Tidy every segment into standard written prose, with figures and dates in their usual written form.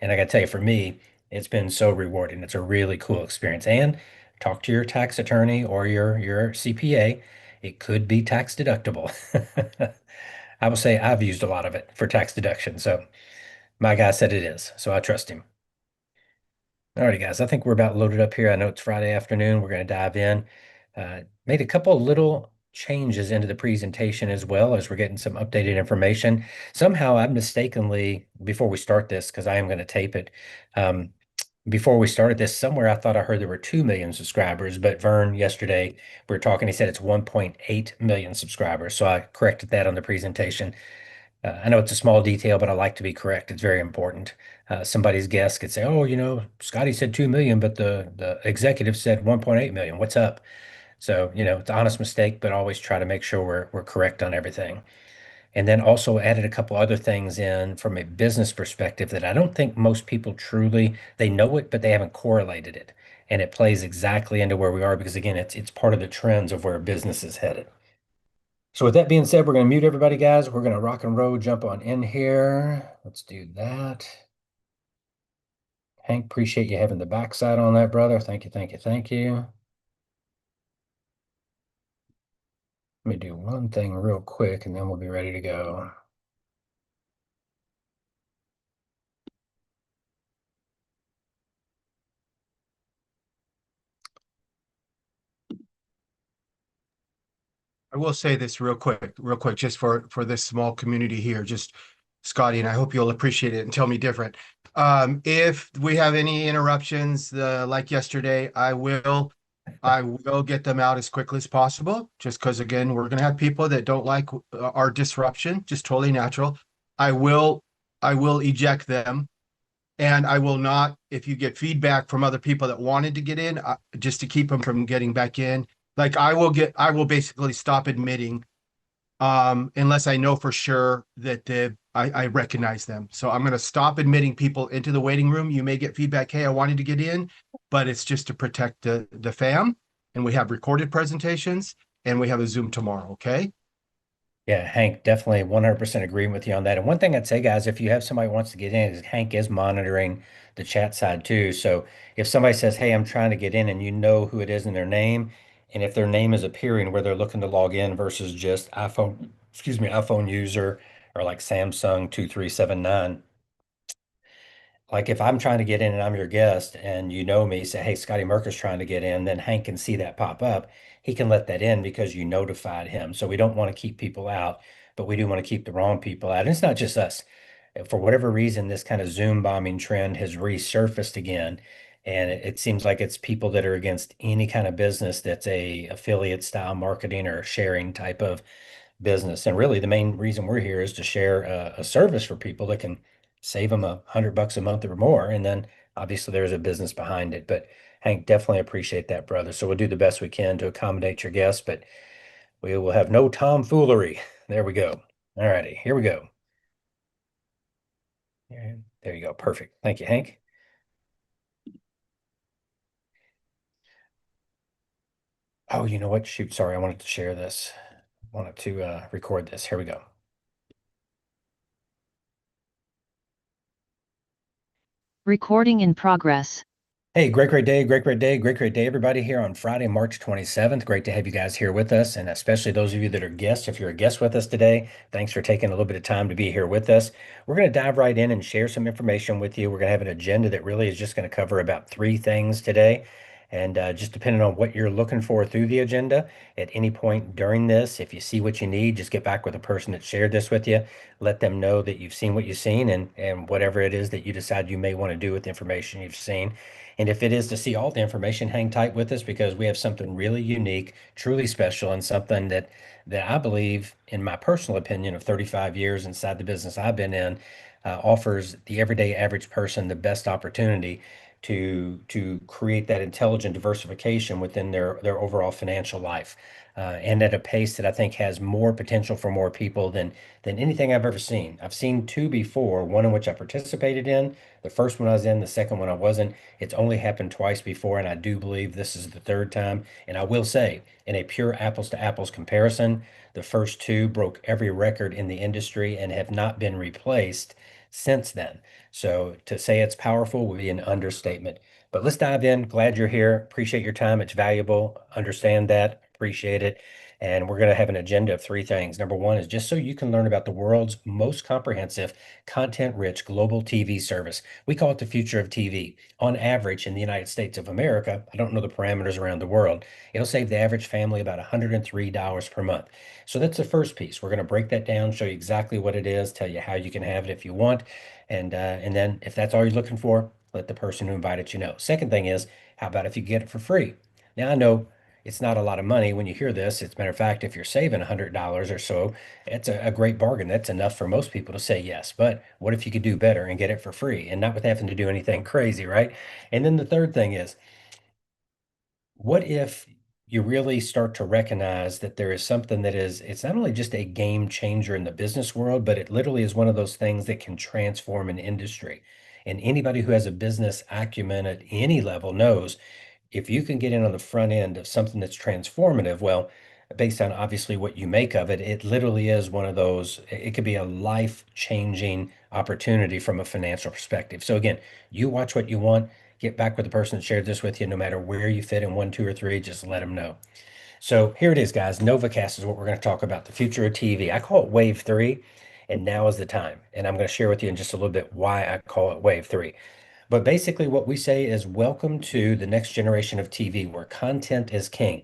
And I got to tell you, for me, it's been so rewarding. It's a really cool experience. And talk to your tax attorney or your CPA. It could be tax deductible. I will say I've used a lot of it for tax deduction. So my guy said it is. So I trust him. Alrighty, guys, I think we're about loaded up here. I know it's Friday afternoon. We're going to dive in. Made a couple of little changes into the presentation as well as we're getting some updated information. Somehow I mistakenly, before we start this, because I am going to tape it, um, before we started this, somewhere I thought I heard there were 2 million subscribers, but Vern yesterday, we were talking, he said it's 1.8 million subscribers. So I corrected that on the presentation. I know it's a small detail, but I like to be correct. It's very important. Somebody's guest could say, "Oh, Scotty said 2 million, but the executive said 1.8 million. What's up?" So, it's an honest mistake, but always try to make sure we're correct on everything. And then also added a couple other things in from a business perspective that I don't think most people truly they know it, but they haven't correlated it. And it plays exactly into where we are because again, it's part of the trends of where business is headed. So with that being said, we're going to mute everybody, guys. We're going to rock and roll, jump on in here. Let's do that. Hank, appreciate you having the backside on that, brother. Thank you, thank you, thank you. Let me do one thing real quick and then we'll be ready to go. I will say this real quick, just for this small community here, just Scotty, and I hope you'll appreciate it and tell me different. If we have any interruptions, like yesterday, I will get them out as quickly as possible, just because again, we're gonna have people that don't like our disruption, just totally natural. I will, I will eject them. And I will not, if you get feedback from other people that wanted to get in, just to keep them from getting back in, like I will basically stop admitting, unless I know for sure that I recognize them. So I'm going to stop admitting people into the waiting room. You may get feedback, hey, I wanted to get in, but it's just to protect the fam. And we have recorded presentations and we have a Zoom tomorrow. Okay. Yeah, Hank, definitely 100% agreeing with you on that. And one thing I'd say, guys, if you have somebody who wants to get in, is Hank is monitoring the chat side too. So if somebody says, "Hey, I'm trying to get in," and you know who it is in their name, and if their name is appearing where they're looking to log in versus just iPhone user or like Samsung 2379, like if I'm trying to get in and I'm your guest and you know me, say, "Hey, Scotty Merker's trying to get in," then Hank can see that pop up. He can let that in because you notified him. So we don't want to keep people out, but we do want to keep the wrong people out. And it's not just us. For whatever reason, this kind of Zoom bombing trend has resurfaced again. And it seems like it's people that are against any kind of business that's a affiliate style marketing or sharing type of business. And really, the main reason we're here is to share a service for people that can save them $100 a month or more. And then obviously there's a business behind it. But Hank, definitely appreciate that, brother. So we'll do the best we can to accommodate your guests, but we will have no tomfoolery. There we go. All righty, here we go. There you go. Perfect. Thank you, Hank. Oh, you know what? Shoot, sorry, I wanted to share this. Wanted to record this. Here we go. Recording in progress. Hey, great day, great day, everybody here on Friday, March 27th. Great to have you guys here with us, and especially those of you that are guests. If you're a guest with us today, thanks for taking a little bit of time to be here with us. We're going to dive right in and share some information with you. We're going to have an agenda that really is just going to cover about three things today. And just depending on what you're looking for through the agenda, at any point during this, if you see what you need, just get back with the person that shared this with you. Let them know that you've seen what you've seen and whatever it is that you decide you may want to do with the information you've seen. And if it is to see all the information, hang tight with us because we have something really unique, truly special, and something that I believe, in my personal opinion of 35 years inside the business I've been in, offers the everyday average person the best opportunity to create that intelligent diversification within their overall financial life. And at a pace that I think has more potential for more people than anything I've ever seen. I've seen two before, one in which I participated in. The first one I was in, the second one I wasn't. It's only happened twice before, and I do believe this is the third time. And I will say, in a pure apples to apples comparison, the first two broke every record in the industry and have not been replaced since then. So to say it's powerful would be an understatement. But let's dive in. Glad you're here. Appreciate your time. It's valuable. Understand that. Appreciate it. And we're going to have an agenda of three things. Number one is just so you can learn about the world's most comprehensive, content-rich global TV service. We call it the future of TV. On average, in the United States of America, I don't know the parameters around the world, it'll save the average family about $103 per month. So that's the first piece. We're going to break that down, show you exactly what it is, tell you how you can have it if you want. And then if that's all you're looking for, let the person who invited you know. Second thing is, how about if you get it for free? Now, I know it's not a lot of money when you hear this. As a matter of fact, if you're saving $100 or so, it's a great bargain. That's enough for most people to say yes. But what if you could do better and get it for free and not with having to do anything crazy, right? And then the third thing is, what if you really start to recognize that there is something that is, it's not only just a game changer in the business world, but it literally is one of those things that can transform an industry. And anybody who has a business acumen at any level knows if you can get in on the front end of something that's transformative, well, based on obviously what you make of it, it literally is one of those, it could be a life-changing opportunity from a financial perspective. So again, you watch what you want, get back with the person that shared this with you, no matter where you fit in one, two, or three, just let them know. So here it is, guys. NovaCast is what we're going to talk about, the future of TV. I call it Wave 3, and now is the time. And I'm going to share with you in just a little bit why I call it Wave 3. But basically, what we say is welcome to the next generation of TV where content is king.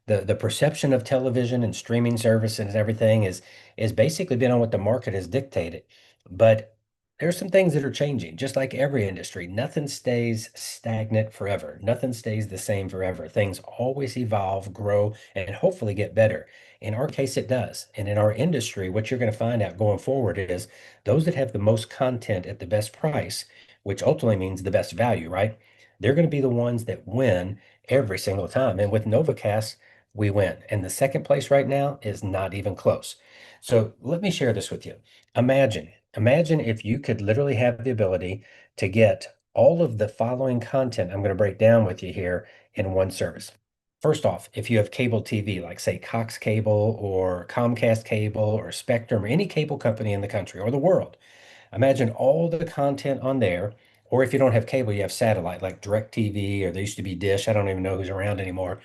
The perception of television and streaming services and everything is basically been on what the market has dictated. But there's some things that are changing, just like every industry. Nothing stays stagnant forever. Nothing stays the same forever. Things always evolve, grow, and hopefully get better. In our case, it does. And in our industry, what you're going to find out going forward is those that have the most content at the best price, which ultimately means the best value, right? They're going to be the ones that win every single time. And with NovaCast, we win. And the second place right now is not even close. So let me share this with you. Imagine if you could literally have the ability to get all of the following content I'm going to break down with you here in one service. First off, if you have cable TV, like say Cox Cable or Comcast Cable or Spectrum or any cable company in the country or the world, imagine all the content on there. Or if you don't have cable, you have satellite like DirecTV, or there used to be Dish. I don't even know who's around anymore.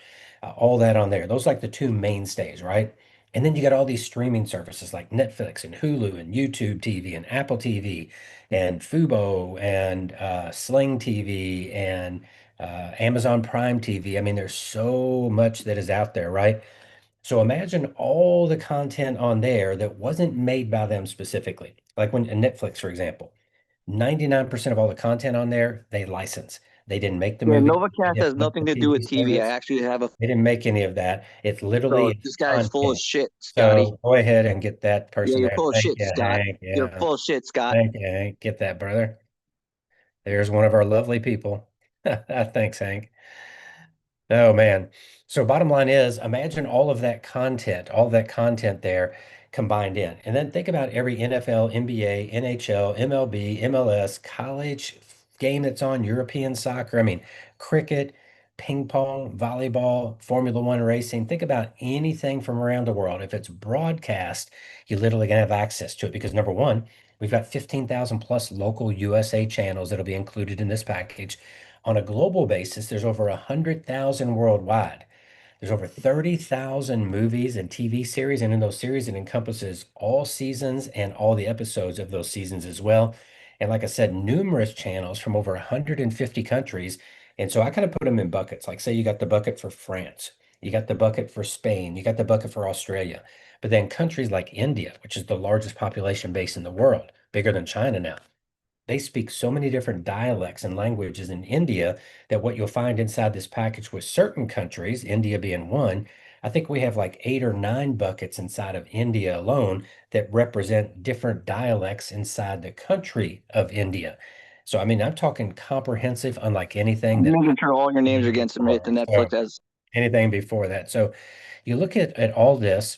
All that on there. Those are like the two mainstays, right? And then you got all these streaming services like Netflix and Hulu and YouTube TV and Apple TV and Fubo and Sling TV and Amazon Prime TV. I mean, there's so much that is out there, right? So imagine all the content on there that wasn't made by them specifically. Like when Netflix, for example, 99% of all the content on there, they license. They didn't make the Yeah, movie. They Novacast has didn't make the nothing to do with TV TV. I service. actually have a They didn't make any of that. It's literally so it's this guy's full of content. shit, Scotty. So go ahead and get that Yeah, person you're there. full of Thank shit, you, Scott. Hank. You're Yeah. full of shit, Scott. Thank you, Hank. Get that, brother. There's one of our lovely people. Thanks, Hank. Oh man. So bottom line is imagine all of that content there combined in. And then think about every NFL, NBA, NHL, MLB, MLS, college game that's on, European soccer. I mean, cricket, ping pong, volleyball, Formula One racing. Think about anything from around the world. If it's broadcast, you literally gonna have access to it because number one, we've got 15,000 plus local USA channels that'll be included in this package. On a global basis, there's over 100,000 worldwide. There's over 30,000 movies and TV series, and in those series, it encompasses all seasons and all the episodes of those seasons as well. And like I said, numerous channels from over 150 countries. And so I kind of put them in buckets. Like, say you got the bucket for France, you got the bucket for Spain, you got the bucket for Australia. But then countries like India, which is the largest population base in the world, bigger than China now, they speak so many different dialects and languages in India that what you'll find inside this package with certain countries, India being one, I think we have like 8 or 9 buckets inside of India alone that represent different dialects inside the country of India. So, I mean, I'm talking comprehensive, unlike anything I'm that making sure all your names are I've getting submitted to before. So, Netflix as anything before that. So you look at all this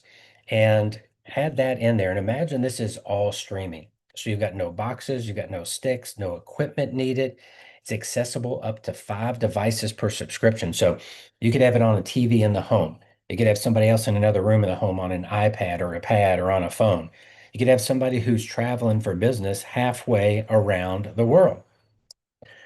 and add that in there and imagine this is all streaming. So you've got no boxes, you've got no sticks, no equipment needed. It's accessible up to 5 devices per subscription. So you could have it on a TV in the home. You could have somebody else in another room in the home on an iPad or a pad or on a phone. You could have somebody who's traveling for business halfway around the world.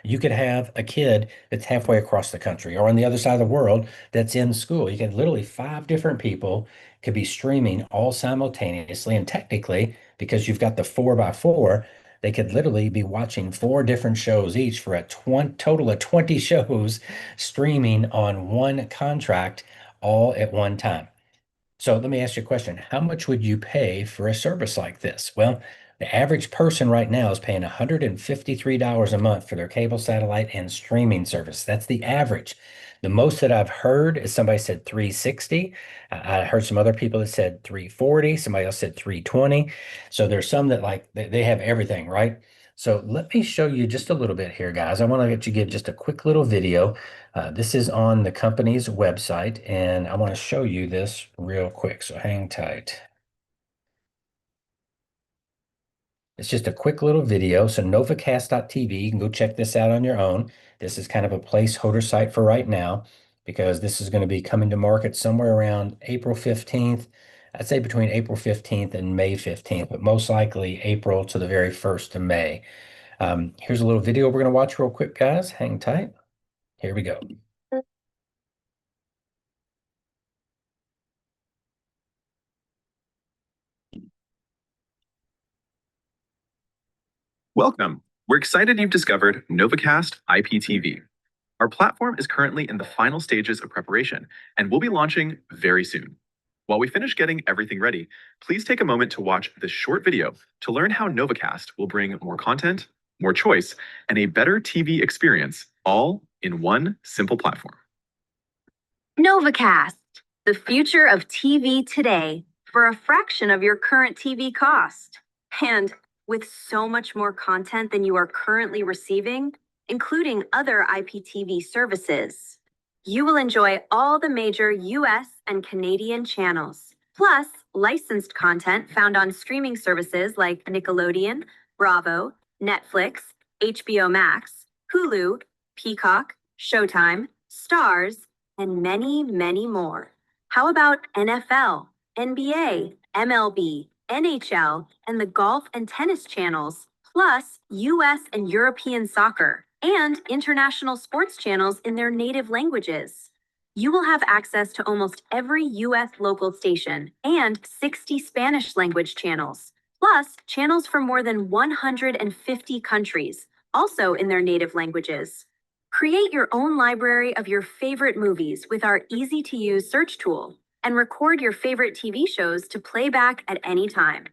You could have a kid that's halfway across the country or on the other side of the world that's in school. You could literally 5 different people could be streaming all simultaneously. And technically, because you've got the 4x4, they could literally be watching 4 different shows each for a total of 20 shows streaming on one contract all at one time. So let me ask you a question. How much would you pay for a service like this? Well, the average person right now is paying $153 a month for their cable, satellite, and streaming service. That's the average. The most that I've heard is somebody said 360. I heard some other people that said 340. Somebody else said 320. So there's some that like they have everything, right? So let me show you just a little bit here, guys. I want to let you give just a quick little video. This is on the company's website, and I want to show you this real quick, so hang tight. It's just a quick little video. So novacast.tv, you can go check this out on your own. This is kind of a placeholder site for right now because this is going to be coming to market somewhere around April 15th. I'd say between April 15th and May 15th, but most likely April to the very 1st of May. Here's a little video we're going to watch real quick, guys. Hang tight. Here we go. Welcome. We're excited you've discovered Novacast IPTV. Our platform is currently in the final stages of preparation and will be launching very soon. While we finish getting everything ready, please take a moment to watch this short video to learn how Novacast will bring more content, more choice, and a better TV experience, all in one simple platform. Novacast, the future of TV today for a fraction of your current TV cost. And with so much more content than you are currently receiving, including other IPTV services, you will enjoy all the major US and Canadian channels, plus licensed content found on streaming services like Nickelodeon, Bravo, Netflix, HBO Max, Hulu, Peacock, Showtime, Stars, and many, many more. How about NFL, NBA, MLB, NHL, and the golf and tennis channels, plus US and European soccer, and international sports channels in their native languages? You will have access to almost every US local station and 60 Spanish language channels, plus channels from more than 150 countries, also in their native languages. Create your own library of your favorite movies with our easy-to-use search tool and record your favorite TV shows to play back at any time.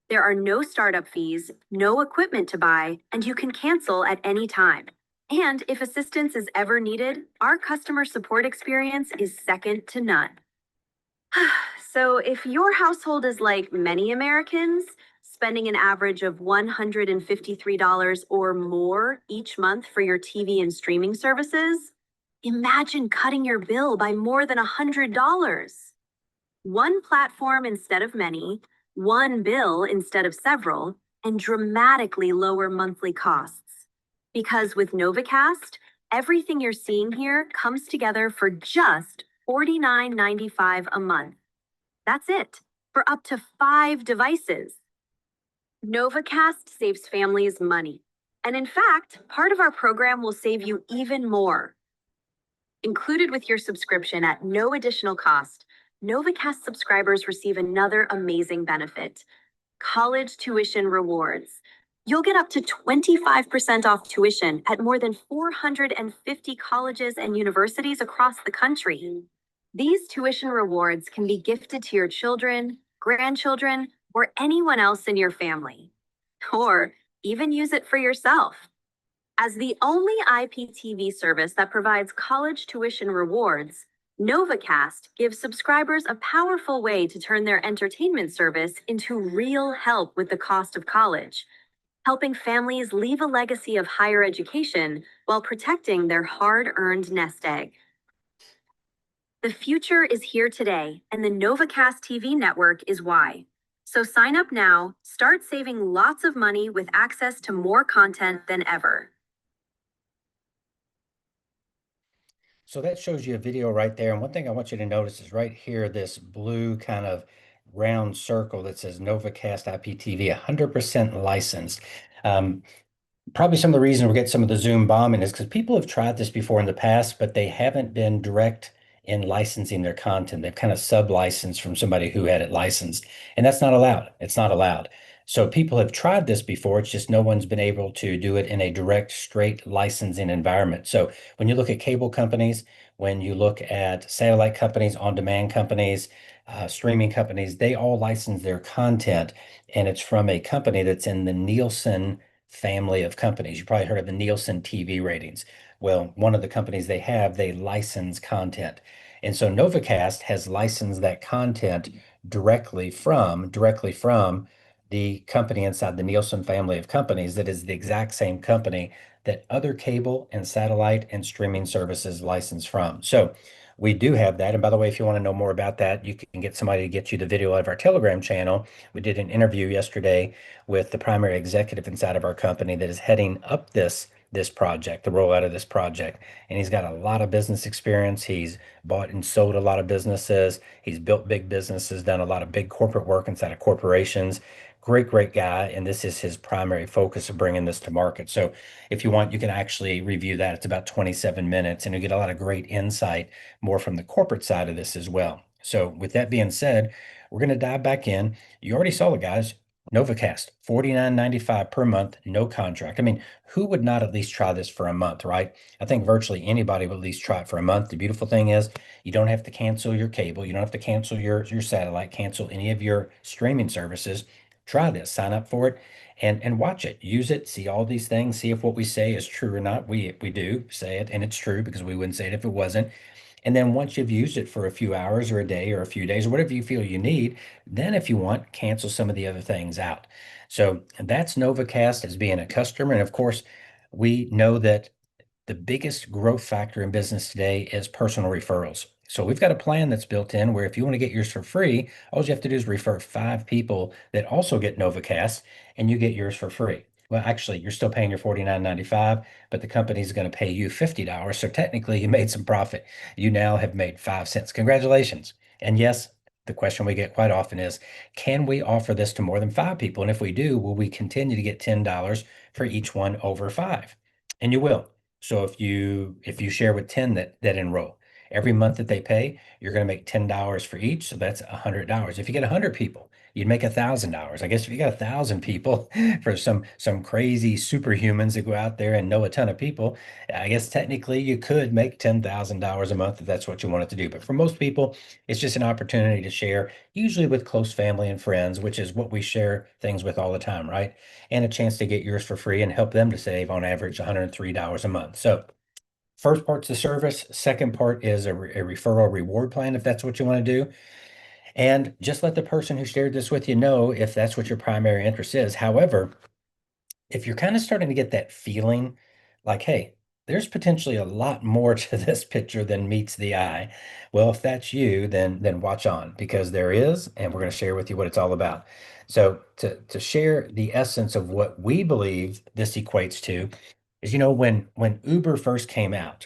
There are no startup fees, no equipment to buy, and you can cancel at any time. And if assistance is ever needed, our customer support experience is second to none. So if your household is like many Americans, spending an average of $153 or more each month for your TV and streaming services, imagine cutting your bill by more than $100. One platform instead of many, one bill instead of several, and dramatically lower monthly costs. Because with Novacast, everything you're seeing here comes together for just $49.95 a month. That's it, for up to 5 devices. Novacast saves families money. And in fact, part of our program will save you even more. Included with your subscription at no additional cost, Novacast subscribers receive another amazing benefit: college tuition rewards. You'll get up to 25% off tuition at more than 450 colleges and universities across the country. These tuition rewards can be gifted to your children, grandchildren, or anyone else in your family. Or even use it for yourself. As the only IPTV service that provides college tuition rewards, Novacast gives subscribers a powerful way to turn their entertainment service into real help with the cost of college, helping families leave a legacy of higher education while protecting their hard-earned nest egg. The future is here today, and the Novacast TV network is why. So sign up now, start saving lots of money with access to more content than ever. So that shows you a video right there. And one thing I want you to notice is right here, this blue kind of round circle that says Novacast IPTV, 100% licensed. Probably some of the reason we're getting some of the Zoom bombing is because people have tried this before in the past, but they haven't been direct in licensing their content. They've kind of sub-licensed from somebody who had it licensed, and that's not allowed. It's not allowed. So people have tried this before. It's just no one's been able to do it in a direct, straight licensing environment. So when you look at cable companies, when you look at satellite companies, on-demand companies, streaming companies, they all license their content, and it's from a company that's in the Nielsen family of companies. You probably heard of the Nielsen TV ratings. Well, one of the companies they license content. And so Novacast has licensed that content directly from the company inside the Nielsen family of companies that is the exact same company that other cable and satellite and streaming services license from. So we do have that. And by the way, if you want to know more about that, you can get somebody to get you the video of our Telegram channel. We did an interview yesterday with the primary executive inside of our company that is heading up this project, the rollout of this project. And he's got a lot of business experience. He's bought and sold a lot of businesses. He's built big businesses, done a lot of big corporate work inside of corporations. Great guy. And this is his primary focus of bringing this to market. So if you want, you can actually review that. It's about 27 minutes and you get a lot of great insight more from the corporate side of this as well. So with that being said, we're going to dive back in. You already saw it, guys. Novacast, $49.95 per month, no contract. I mean, who would not at least try this for a month, right? I think virtually anybody would at least try it for a month. The beautiful thing is you don't have to cancel your cable. You don't have to cancel your satellite, cancel any of your streaming services. Try this, sign up for it and watch it, use it, see all these things, see if what we say is true or not. We do say it and it's true because we wouldn't say it if it wasn't. And then once you've used it for a few hours or a day or a few days or whatever you feel you need, then if you want, cancel some of the other things out. So that's Novacast as being a customer. And of course, we know that the biggest growth factor in business today is personal referrals. So we've got a plan that's built in where if you want to get yours for free, all you have to do is refer 5 people that also get Novacast and you get yours for free. Well, actually, you're still paying your $49.95, but the company's going to pay you $50. So technically, you made some profit. You now have made 5 cents. Congratulations. And yes, the question we get quite often is, can we offer this to more than 5 people? And if we do, will we continue to get $10 for each one over 5? And you will. So if you share with 10 that enroll, every month that they pay, you're going to make $10 for each. So that's $100. If you get 100 people, you'd make $1,000. I guess if you got 1,000 people for some crazy superhumans that go out there and know a ton of people, I guess technically you could make $10,000 a month if that's what you wanted to do. But for most people, it's just an opportunity to share, usually with close family and friends, which is what we share things with all the time, right? And a chance to get yours for free and help them to save on average $103 a month. So first part's the service. Second part is a referral reward plan, if that's what you want to do. And just let the person who shared this with you know if that's what your primary interest is. However, if you're kind of starting to get that feeling like, hey, there's potentially a lot more to this picture than meets the eye. Well, if that's you, then watch on because there is, and we're going to share with you what it's all about. So to share the essence of what we believe this equates to is, when Uber first came out,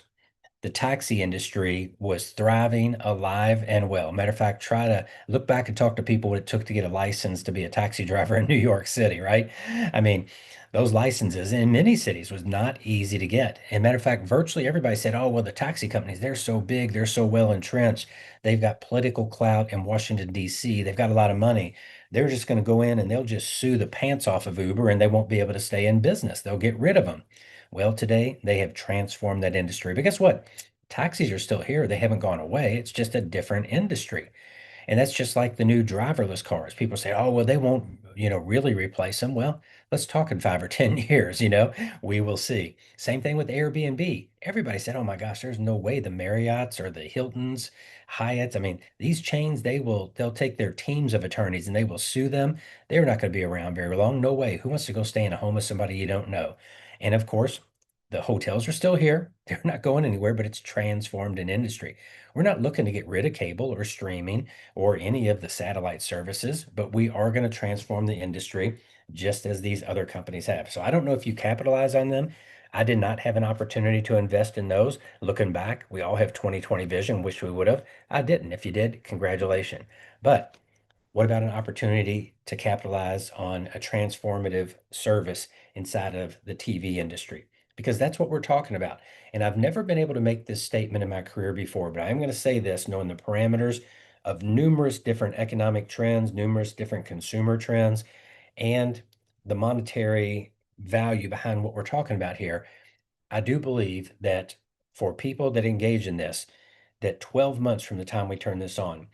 the taxi industry was thriving, alive, and well. Matter of fact, try to look back and talk to people what it took to get a license to be a taxi driver in New York City, right? I mean, those licenses in many cities was not easy to get. And matter of fact, virtually everybody said, oh, well, the taxi companies, they're so big, they're so well entrenched. They've got political clout in Washington, D.C., they've got a lot of money. They're just going to go in and they'll just sue the pants off of Uber and they won't be able to stay in business. They'll get rid of them. Well, today they have transformed that industry. But guess what? Taxis are still here. They haven't gone away. It's just a different industry. And that's just like the new driverless cars. People say, oh, well, they won't, really replace them. Well, let's talk in 5 or 10 years, we will see. Same thing with Airbnb. Everybody said, oh my gosh, there's no way the Marriotts or the Hiltons, Hyatts, I mean, these chains, they'll take their teams of attorneys and they will sue them. They're not going to be around very long. No way. Who wants to go stay in a home with somebody you don't know? And of course, the hotels are still here. They're not going anywhere, but it's transformed an industry. We're not looking to get rid of cable or streaming or any of the satellite services, but we are going to transform the industry just as these other companies have. So I don't know if you capitalize on them. I did not have an opportunity to invest in those. Looking back, we all have 2020 vision, wish we would have. I didn't. If you did, congratulations. But What about an opportunity to capitalize on a transformative service inside of the TV industry? Because that's what we're talking about. And I've never been able to make this statement in my career before, but I'm going to say this knowing the parameters of numerous different economic trends, numerous different consumer trends, and the monetary value behind what we're talking about here. I do believe that for people that engage in this, that 12 months from the time we turn this on,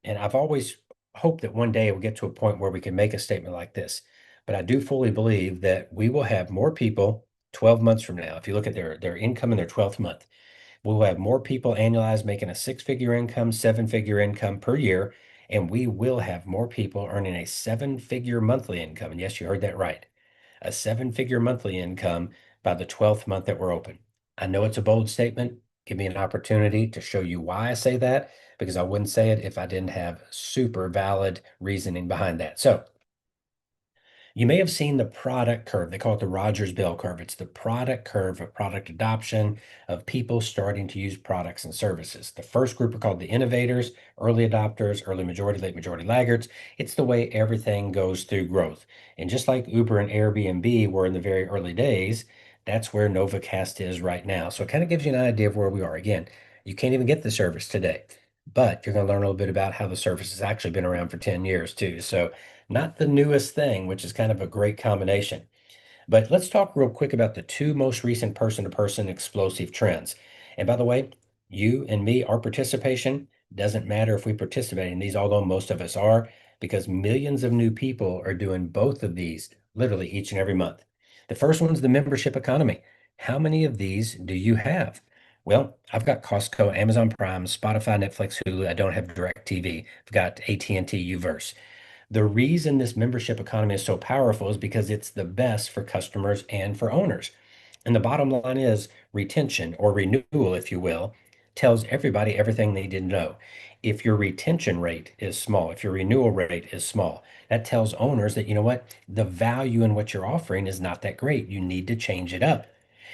and I've always hoped that one day we'll get to a point where we can make a statement like this. But I do fully believe that we will have more people 12 months from now. If you look at their income in their 12th month, we'll have more people annualized making a six-figure income, seven-figure income per year, and we will have more people earning a seven-figure monthly income. And yes, you heard that right. A seven-figure monthly income by the 12th month that we're open. I know it's a bold statement. Give me an opportunity to show you why I say that, because I wouldn't say it if I didn't have super valid reasoning behind that. So you may have seen the product curve. They call it the Rogers Bell curve. It's the product curve of product adoption, of people starting to use products and services. The first group are called the innovators, early adopters, early majority, late majority laggards. It's the way everything goes through growth. And just like Uber and Airbnb were in the very early days, that's where Novacast is right now. So it kind of gives you an idea of where we are. Again, you can't even get the service today, but you're going to learn a little bit about how the service has actually been around for 10 years too. So not the newest thing, which is kind of a great combination. But let's talk real quick about the two most recent person-to-person explosive trends. And by the way, you and me, our participation doesn't matter if we participate in these, although most of us are, because millions of new people are doing both of these literally each and every month. The first one's the membership economy. How many of these do you have? Well, I've got Costco, Amazon Prime, Spotify, Netflix, Hulu. I don't have DirecTV. I've got AT&T, Uverse. The reason this membership economy is so powerful is because it's the best for customers and for owners. And the bottom line is retention or renewal, if you will, tells everybody everything they didn't know. If your retention rate is small, if your renewal rate is small, that tells owners that, you know what, the value in what you're offering is not that great. You need to change it up.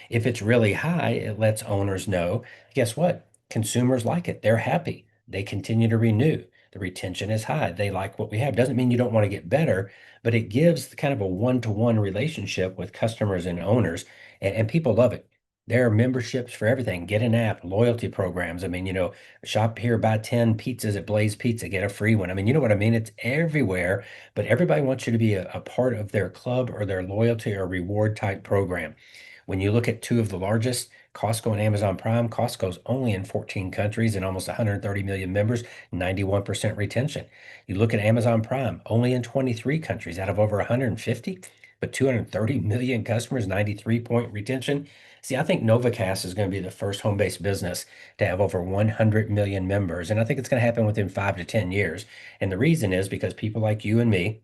If it's really high, it lets owners know, guess what? Consumers like it. They're happy. They continue to renew. The retention is high. They like what we have. Doesn't mean you don't want to get better, but it gives kind of a one-to-one relationship with customers and owners, and people love it. There are memberships for everything. Get an app, loyalty programs. I mean, shop here, buy 10 pizzas at Blaze Pizza, get a free one. I mean, you know what I mean? It's everywhere, but everybody wants you to be a part of their club or their loyalty or reward type program. When you look at two of the largest, Costco and Amazon Prime, Costco's only in 14 countries and almost 130 million members, 91% retention. You look at Amazon Prime, only in 23 countries out of over 150, but 230 million customers, 93-point retention. See, I think Novacast is going to be the first home-based business to have over 100 million members. And I think it's going to happen within 5 to 10 years. And the reason is because people like you and me,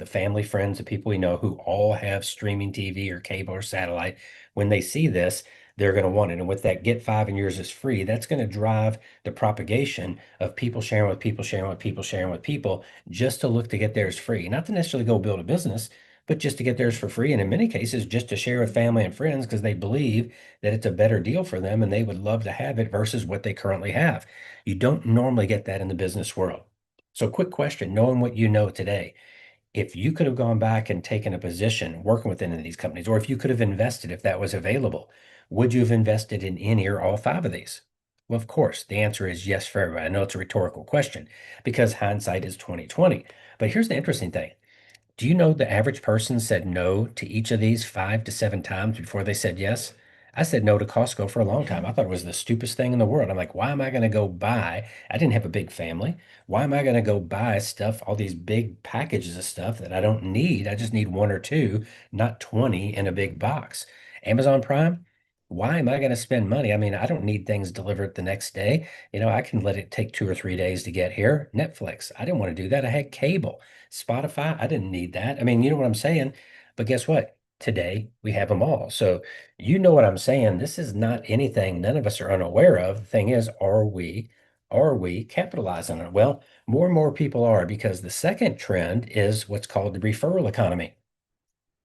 the family, friends, the people we know who all have streaming TV or cable or satellite, when they see this, they're going to want it. And with that, get 5 and yours is free. That's going to drive the propagation of people sharing with people, sharing with people, sharing with people, just to look to get theirs free. Not to necessarily go build a business, but just to get theirs for free. And in many cases, just to share with family and friends because they believe that it's a better deal for them and they would love to have it versus what they currently have. You don't normally get that in the business world. So, quick question, knowing what you know today, if you could have gone back and taken a position working with any of these companies, or if you could have invested if that was available, would you have invested in any or all 5 of these? Well, of course, the answer is yes for everybody. I know it's a rhetorical question because hindsight is 2020. But here's the interesting thing. Do you know the average person said no to each of these 5 to 7 times before they said yes? I said no to Costco for a long time. I thought it was the stupidest thing in the world. I'm like, why am I going to go buy? I didn't have a big family. Why am I going to go buy stuff, all these big packages of stuff that I don't need? I just need 1 or 2, not 20 in a big box. Amazon Prime, why am I going to spend money? I mean, I don't need things delivered the next day. I can let it take 2 or 3 days to get here. Netflix, I didn't want to do that. I had cable. Spotify, I didn't need that. I mean, you know what I'm saying? But guess what? Today we have them all. So you know what I'm saying? This is not anything none of us are unaware of. The thing is, are we capitalizing on it? Well, more and more people are, because the second trend is what's called the referral economy.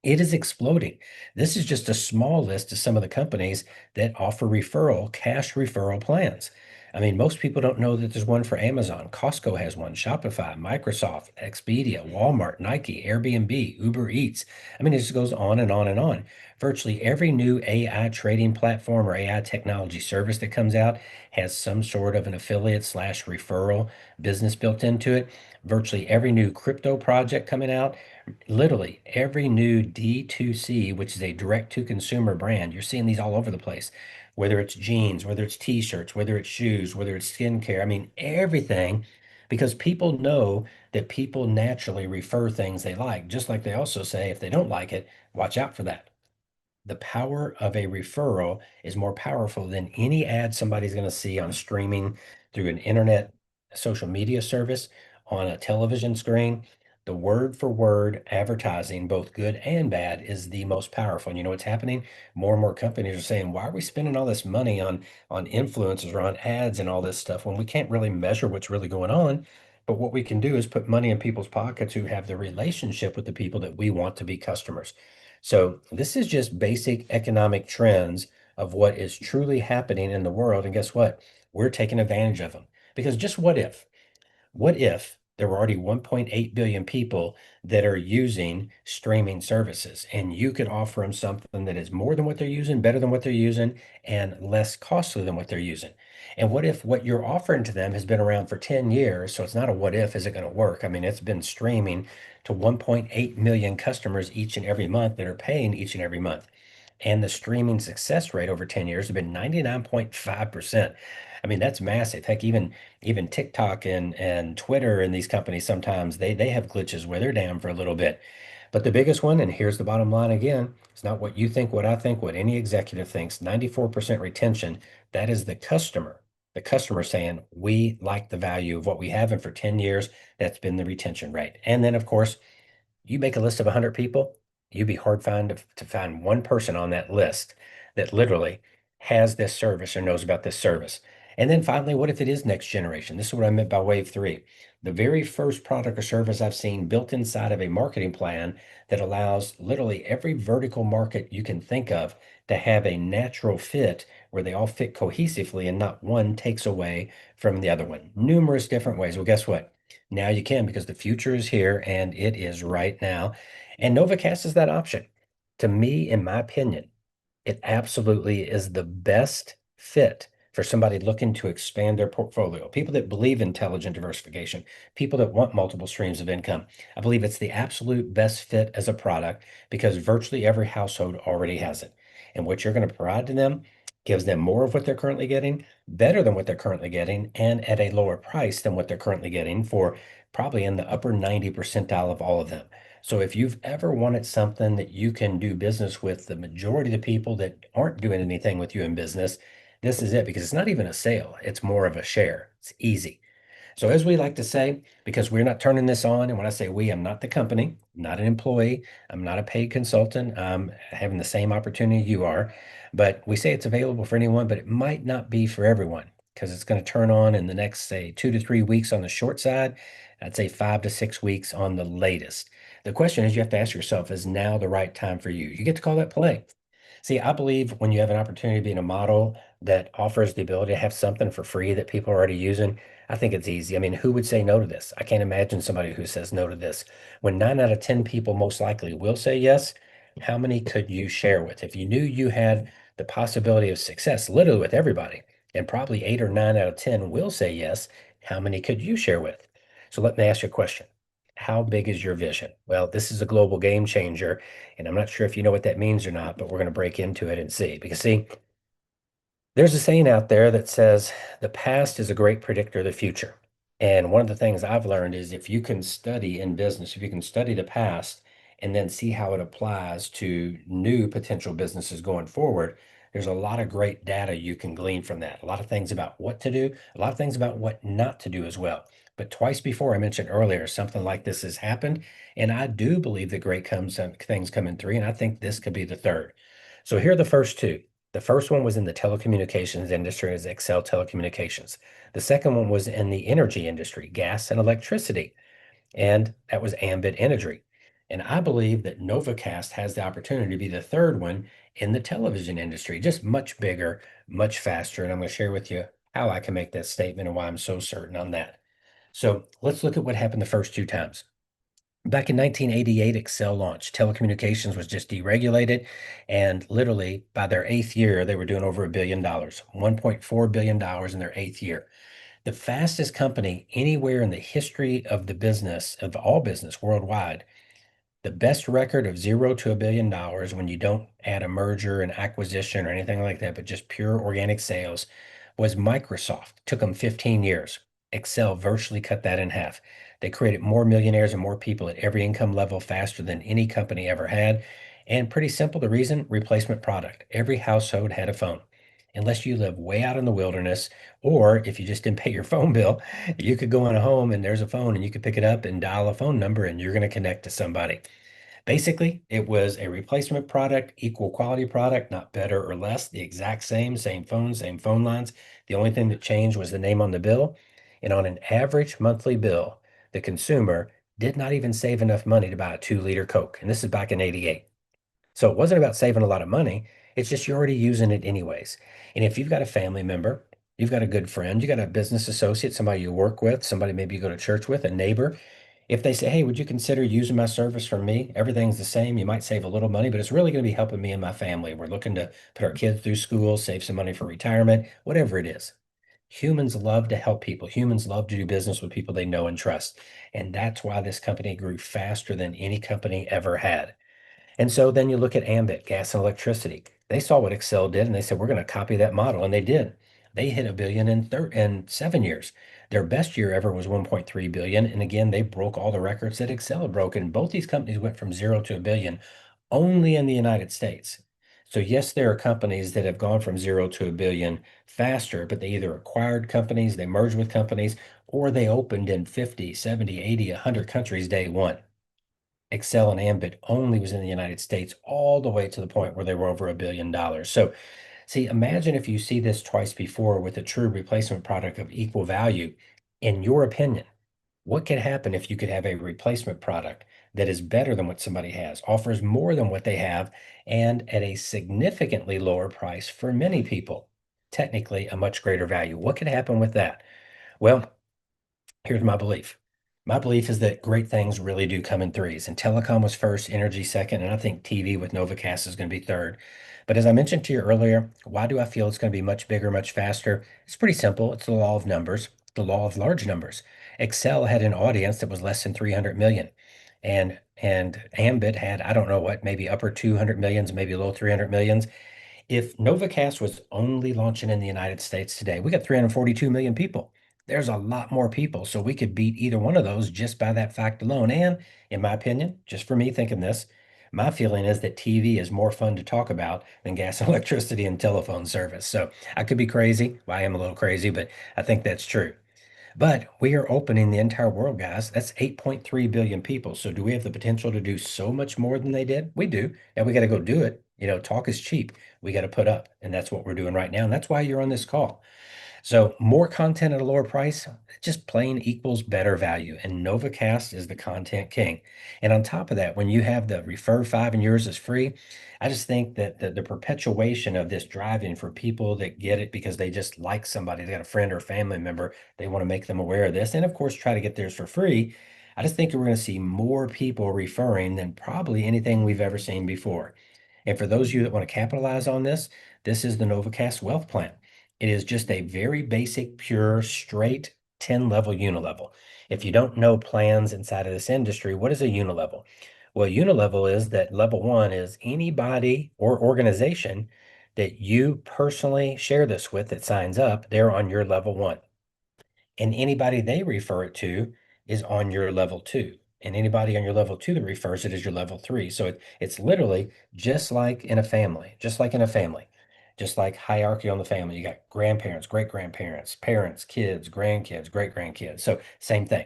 It is exploding. This is just a small list of some of the companies that offer cash referral plans. I mean, most people don't know that there's one for Amazon. Costco has one, Shopify, Microsoft, Expedia, Walmart, Nike, Airbnb, Uber Eats. I mean, it just goes on and on and on. Virtually every new AI trading platform or AI technology service that comes out has some sort of an affiliate slash referral business built into it. Virtually every new crypto project coming out, literally every new D2C, which is a direct to consumer brand, you're seeing these all over the place, whether it's jeans, whether it's t-shirts, whether it's shoes, whether it's skincare. I mean, everything, because people know that people naturally refer things they like, just like they also say if they don't like it, watch out for that. The power of a referral is more powerful than any ad somebody's going to see on streaming through an internet social media service, on a television screen. The word for word advertising, both good and bad, is the most powerful. And you know what's happening? More and more companies are saying, why are we spending all this money on influencers or on ads and all this stuff when we can't really measure what's really going on? But what we can do is put money in people's pockets who have the relationship with the people that we want to be customers. So this is just basic economic trends of what is truly happening in the world. And guess what? We're taking advantage of them. Because just what if there were already 1.8 billion people that are using streaming services and you could offer them something that is more than what they're using, better than what they're using, and less costly than what they're using? And what if what you're offering to them has been around for 10 years? So it's not a what if, is it going to work? I mean, it's been streaming to 1.8 million customers each and every month that are paying each and every month. And the streaming success rate over 10 years has been 99.5%. I mean, that's massive. Heck, even TikTok and Twitter and these companies sometimes they have glitches where they're down for a little bit. But the biggest one, and here's the bottom line again, it's not what you think, what I think, what any executive thinks. 94% retention. That is the customer. The customer saying, we like the value of what we have, and for 10 years, that's been the retention rate. And then, of course, you make a list of 100 people, you'd be hard to find one person on that list that literally has this service or knows about this service. And then finally, what if it is next generation? This is what I meant by wave three. The very first product or service I've seen built inside of a marketing plan that allows literally every vertical market you can think of to have a natural fit where they all fit cohesively and not one takes away from the other one. Numerous different ways. Well, guess what? Now you can, because the future is here and it is right now. And Novacast is that option. To me, in my opinion, it absolutely is the best fit for somebody looking to expand their portfolio. People that believe in intelligent diversification, people that want multiple streams of income. I believe it's the absolute best fit as a product because virtually every household already has it. And what you're going to provide to them gives them more of what they're currently getting, better than what they're currently getting, and at a lower price than what they're currently getting for probably in the upper 90 percentile of all of them. So if you've ever wanted something that you can do business with the majority of the people that aren't doing anything with you in business, this is it, because it's not even a sale. It's more of a share. It's easy. So as we like to say, because we're not turning this on, and when I say we, I'm not the company, I'm not an employee, I'm not a paid consultant, I'm having the same opportunity you are, but we say it's available for anyone, but it might not be for everyone because it's going to turn on in the next, say, 2 to 3 weeks on the short side. I'd say 5 to 6 weeks on the latest. The question is, you have to ask yourself, is now the right time for you? You get to call that play. See, I believe when you have an opportunity to be in a model that offers the ability to have something for free that people are already using, I think it's easy. I mean, who would say no to this? I can't imagine somebody who says no to this. When 9 out of 10 people most likely will say yes, how many could you share with? If you knew you had the possibility of success, literally with everybody, and probably 8 or 9 out of 10 will say yes, how many could you share with? So let me ask you a question. How big is your vision? Well, this is a global game changer, and I'm not sure if you know what that means or not, but we're going to break into it and see. Because, see, there's a saying out there that says the past is a great predictor of the future. And one of the things I've learned is if you can study in business, if you can study the past and then see how it applies to new potential businesses going forward, there's a lot of great data you can glean from that. A lot of things about what to do, a lot of things about what not to do as well. But twice before, I mentioned earlier, something like this has happened. And I do believe that things come in three, and I think this could be the third. So here are the first two. The first one was in the telecommunications industry, as Excel Telecommunications. The second one was in the energy industry, gas and electricity, and that was Ambit Energy. And I believe that Novacast has the opportunity to be the third one in the television industry, just much bigger, much faster. And I'm going to share with you how I can make that statement and why I'm so certain on that. So let's look at what happened the first two times. Back in 1988, Excel launched. Telecommunications was just deregulated, and literally by their eighth year, they were doing over $1 billion, $1.4 billion in their eighth year. The fastest company anywhere in the history of the business, of all business worldwide. The best record of 0 to $1 billion when you don't add a merger and acquisition or anything like that, but just pure organic sales, was Microsoft. Took them 15 years. Excel virtually cut that in half. They created more millionaires and more people at every income level faster than any company ever had. And pretty simple, the reason, replacement product. Every household had a phone. Unless you live way out in the wilderness, or if you just didn't pay your phone bill, you could go in a home and there's a phone and you could pick it up and dial a phone number and you're going to connect to somebody. Basically, it was a replacement product, equal quality product, not better or less, the exact same phone, same phone lines. The only thing that changed was the name on the bill. And on an average monthly bill, the consumer did not even save enough money to buy a 2-liter Coke. And this is back in 88. So it wasn't about saving a lot of money. It's just you're already using it anyways. And if you've got a family member, you've got a good friend, you got a business associate, somebody you work with, somebody maybe you go to church with, a neighbor, if they say, hey, would you consider using my service from me? Everything's the same. You might save a little money, but it's really going to be helping me and my family. We're looking to put our kids through school, save some money for retirement, whatever it is. Humans love to help people. Humans love to do business with people they know and trust. And that's why this company grew faster than any company ever had. And so then you look at Ambit, gas and electricity. They saw what Excel did and they said, we're going to copy that model. And they did. They hit $1 billion in 7 years. Their best year ever was 1.3 billion. And again, they broke all the records that Excel had broken. Both these companies went from 0 to $1 billion only in the United States. So yes, there are companies that have gone from 0 to $1 billion faster, but they either acquired companies, they merged with companies, or they opened in 50, 70, 80, 100 countries day one. Excel and Ambit only was in the United States all the way to the point where they were over $1 billion. So, see, imagine if you see this twice before with a true replacement product of equal value. In your opinion, what could happen if you could have a replacement product that is better than what somebody has, offers more than what they have, and at a significantly lower price for many people? Technically, a much greater value. What could happen with that? Well, here's my belief. My belief is that great things really do come in threes, and telecom was first, energy second, and I think TV with Novacast is going to be third. But as I mentioned to you earlier, why do I feel it's going to be much bigger, much faster? It's pretty simple. It's the law of numbers, the law of large numbers. Excel had an audience that was less than 300 million, and Ambit had, I don't know what, maybe upper 200 millions, maybe low 300 millions. If Novacast was only launching in the United States today, we got 342 million people. There's a lot more people, so we could beat either one of those just by that fact alone. And in my opinion, just for me thinking this, my feeling is that TV is more fun to talk about than gas and electricity and telephone service. So I could be crazy. Well, I am a little crazy, but I think that's true. But we are opening the entire world, guys. That's 8.3 billion people. So do we have the potential to do so much more than they did? We do. And we got to go do it. Talk is cheap. We got to put up. And that's what we're doing right now. And that's why you're on this call. So more content at a lower price, just plain equals better value. And Novacast is the content king. And on top of that, when you have the refer 5 and yours is free, I just think that the perpetuation of this driving for people that get it because they just like somebody, they got a friend or family member, they want to make them aware of this, and of course try to get theirs for free. I just think we're going to see more people referring than probably anything we've ever seen before. And for those of you that want to capitalize on this, this is the Novacast Wealth Plan. It is just a very basic, pure, straight 10-level unilevel. If you don't know plans inside of this industry, what is a unilevel? Well, unilevel is that level one is anybody or organization that you personally share this with that signs up, they're on your level one. And anybody they refer it to is on your level two. And anybody on your level two that refers it is your level three. So it's literally just like in a family, just like in a family, just like hierarchy on the family. You got grandparents, great grandparents, parents, kids, grandkids, great grandkids. So same thing.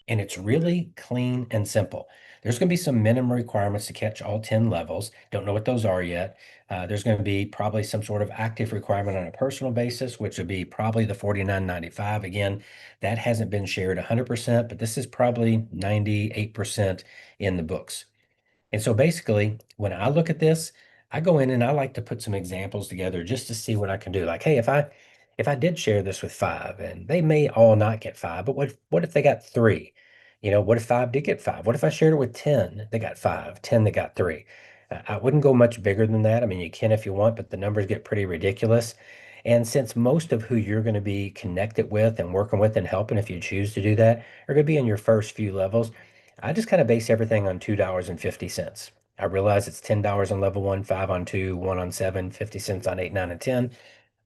And it's really clean and simple. There's going to be some minimum requirements to catch all 10 levels. Don't know what those are yet. There's going to be probably some sort of active requirement on a personal basis, which would be probably the $49.95. Again, that hasn't been shared 100%, but this is probably 98% in the books. And so basically, when I look at this, I go in and I like to put some examples together just to see what I can do. Like, hey, if I did share this with five, and they may all not get five, but what if they got three? What if five did get five? What if I shared it with 10? They got five, 10 that got three. I wouldn't go much bigger than that. I mean, you can if you want, but the numbers get pretty ridiculous. And since most of who you're going to be connected with and working with and helping, if you choose to do that, are going to be in your first few levels, I just kind of base everything on $2.50. I realize it's $10 on level one, five on two, one on seven, 50 cents on eight, nine, and 10.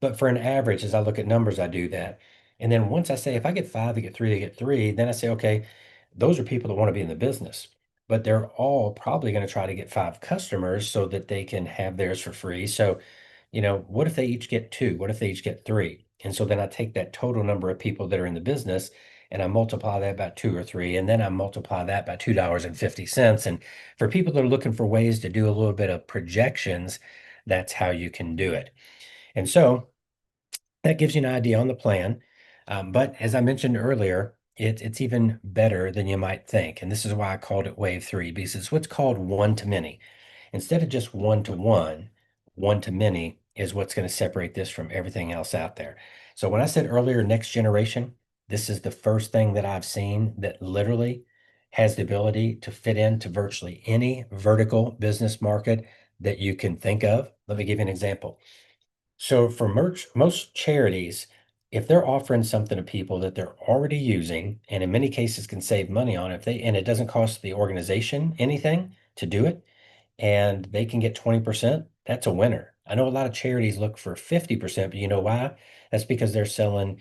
But for an average, as I look at numbers, I do that. And then once I say, if I get five, they get three, they get three, then I say, okay, those are people that want to be in the business, but they're all probably going to try to get five customers so that they can have theirs for free. So, what if they each get two? What if they each get three? And so then I take that total number of people that are in the business and I multiply that by two or three, and then I multiply that by $2.50. And for people that are looking for ways to do a little bit of projections, that's how you can do it. And so that gives you an idea on the plan. But as I mentioned earlier, it's even better than you might think. And this is why I called it Wave 3, because it's what's called one to many. Instead of just one to many is what's going to separate this from everything else out there. So when I said earlier, next generation, this is the first thing that I've seen that literally has the ability to fit into virtually any vertical business market that you can think of. Let me give you an example. So for most charities, if they're offering something to people that they're already using, and in many cases can save money on it, and it doesn't cost the organization anything to do it, and they can get 20%, that's a winner. I know a lot of charities look for 50%, but you know why? That's because they're selling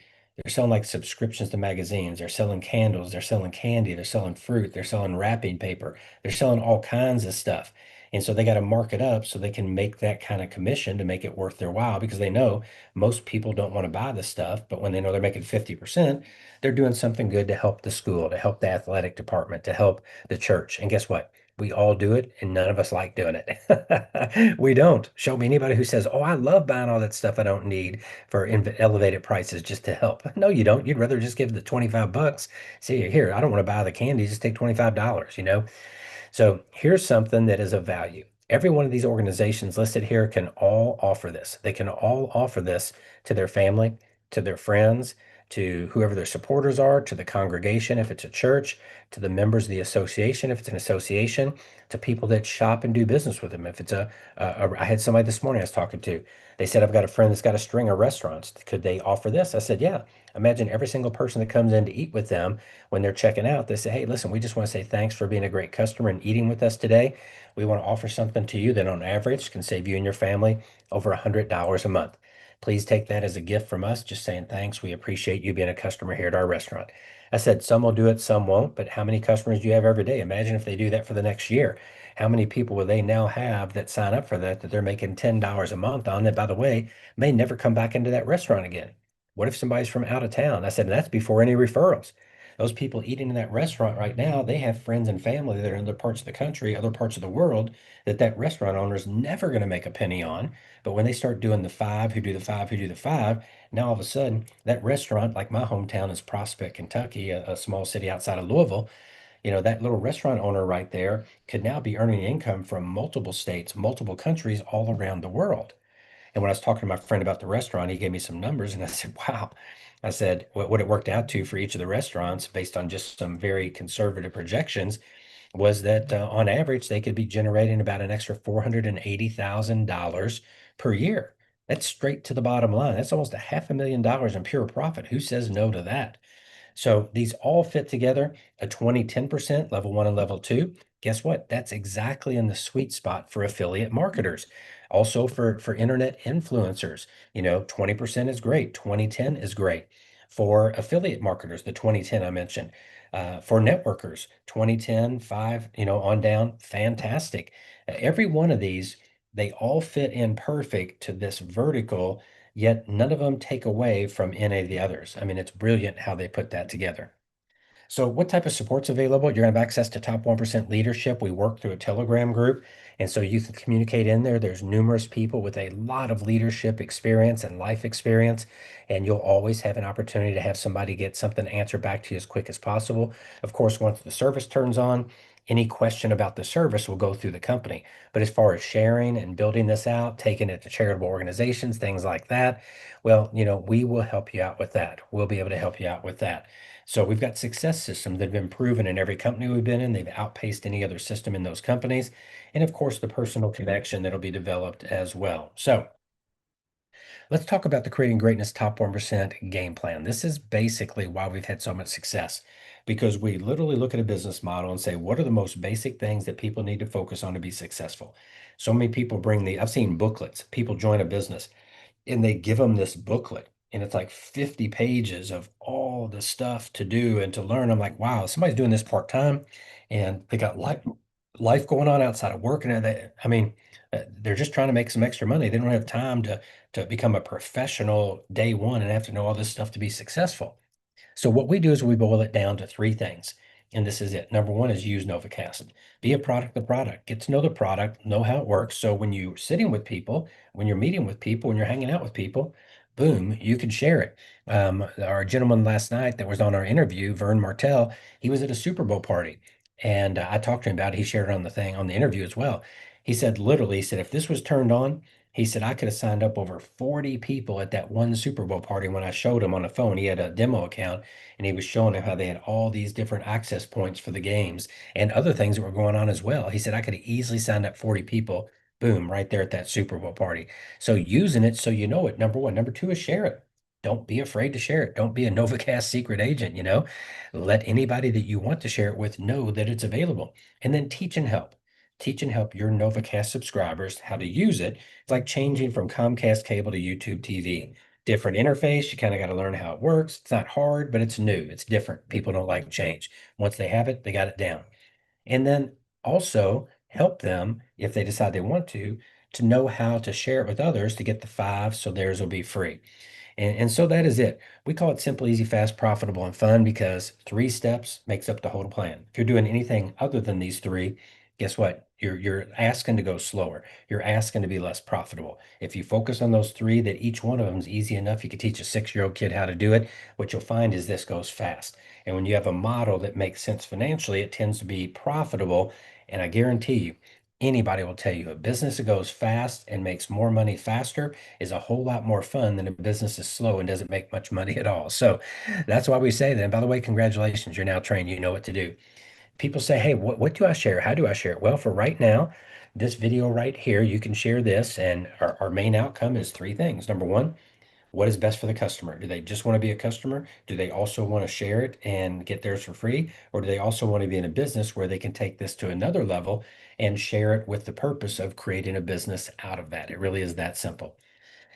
like subscriptions to magazines, they're selling candles, they're selling candy, they're selling fruit, they're selling wrapping paper, they're selling all kinds of stuff. And so they got to mark it up so they can make that kind of commission to make it worth their while, because they know most people don't want to buy this stuff, but when they know they're making 50%, they're doing something good to help the school, to help the athletic department, to help the church. And guess what? We all do it, and none of us like doing it. We don't. Show me anybody who says, "Oh, I love buying all that stuff I don't need for elevated prices just to help." No, you don't. You'd rather just give the 25 bucks. See, here, I don't want to buy the candy. Just take $25. So here's something that is of value. Every one of these organizations listed here can all offer this. They can all offer this to their family, to their friends, to whoever their supporters are, to the congregation if it's a church, to the members of the association if it's an association, to people that shop and do business with them. If it's I had somebody this morning I was talking to. They said, I've got a friend that's got a string of restaurants. Could they offer this? I said, yeah. Imagine every single person that comes in to eat with them, when they're checking out, they say, hey, listen, we just want to say thanks for being a great customer and eating with us today. We want to offer something to you that on average can save you and your family over $100 a month. Please take that as a gift from us, just saying thanks. We appreciate you being a customer here at our restaurant. I said, some will do it, some won't, but how many customers do you have every day? Imagine if they do that for the next year. How many people will they now have that sign up for that they're making $10 a month on, that, by the way, may never come back into that restaurant again? What if somebody's from out of town? I said, that's before any referrals. Those people eating in that restaurant right now, they have friends and family that are in other parts of the country, other parts of the world, that restaurant owner is never going to make a penny on. But when they start doing the five, who do the five, who do the five, now all of a sudden that restaurant, like my hometown is Prospect, Kentucky, a small city outside of Louisville, that little restaurant owner right there could now be earning income from multiple states, multiple countries all around the world. And when I was talking to my friend about the restaurant, he gave me some numbers and I said, wow. I said, what it worked out to for each of the restaurants based on just some very conservative projections was that on average, they could be generating about an extra $480,000 per year. That's straight to the bottom line. That's almost $500,000 in pure profit. Who says no to that? So these all fit together, a 20-10% level one and level two. Guess what? That's exactly in the sweet spot for affiliate marketers. Also for internet influencers, 20% is great. 20-10 is great. For affiliate marketers, the 20-10 I mentioned. For networkers, 20-10, 5, on down, fantastic. Every one of these, they all fit in perfect to this vertical, yet none of them take away from any of the others. I mean, it's brilliant how they put that together. So what type of support's available? You're going to have access to top 1% leadership. We work through a Telegram group, and so you can communicate in there. There's numerous people with a lot of leadership experience and life experience, and you'll always have an opportunity to have somebody get something answered back to you as quick as possible. Of course, once the service turns on, Any question about the service will go through the company. But as far as sharing and building this out, taking it to charitable organizations, things like that, well, we will help you out with that. We'll be able to help you out with that. So we've got success systems that have been proven in every company we've been in. They've outpaced any other system in those companies. And of course, the personal connection that'll be developed as well. So let's talk about the Creating Greatness Top 1% game plan. This is basically why we've had so much success, because we literally look at a business model and say, what are the most basic things that people need to focus on to be successful? So many people I've seen booklets, people join a business and they give them this booklet and it's like 50 pages of all the stuff to do and to learn. I'm like, wow, somebody's doing this part-time and they got life going on outside of work. And they're just trying to make some extra money. They don't have time to become a professional day one and have to know all this stuff to be successful. So what we do is we boil it down to three things. And this is it. Number one is use Novacast. Be a product of the product. Get to know the product, know how it works. So when you're sitting with people, when you're meeting with people, when you're hanging out with people, boom, you can share it. Our gentleman last night that was on our interview, Vern Martell, he was at a Super Bowl party. And I talked to him about it. He shared it on the interview as well. He said, literally, he said, if this was turned on, he said, I could have signed up over 40 people at that one Super Bowl party when I showed him on the phone. He had a demo account and he was showing them how they had all these different access points for the games and other things that were going on as well. He said, I could have easily signed up 40 people, boom, right there at that Super Bowl party. So using it so you know it, number one. Number two is share it. Don't be afraid to share it. Don't be a Novacast secret agent, Let anybody that you want to share it with know that it's available. And then teach and help. Teach and help your Novacast subscribers how to use it. It's like changing from Comcast cable to YouTube TV. Different interface. You kind of got to learn how it works. It's not hard, but it's new. It's different. People don't like change. Once they have it, they got it down. And then also help them, if they decide they want to know how to share it with others to get the 5 so theirs will be free. And so that is it. We call it simple, easy, fast, profitable, and fun because 3 steps makes up the whole plan. If you're doing anything other than these 3, guess what? You're asking to go slower. You're asking to be less profitable. If you focus on those 3, that each one of them is easy enough, you could teach a 6-year-old kid how to do it. What you'll find is this goes fast. And when you have a model that makes sense financially, it tends to be profitable. And I guarantee you, anybody will tell you a business that goes fast and makes more money faster is a whole lot more fun than a business that's slow and doesn't make much money at all. So that's why we say that. And by the way, congratulations, you're now trained, you know what to do. People say, hey, what do I share? How do I share it? Well, for right now, this video right here, you can share this. And our main outcome is 3 things. Number one, what is best for the customer? Do they just want to be a customer? Do they also want to share it and get theirs for free? Or do they also want to be in a business where they can take this to another level and share it with the purpose of creating a business out of that? It really is that simple.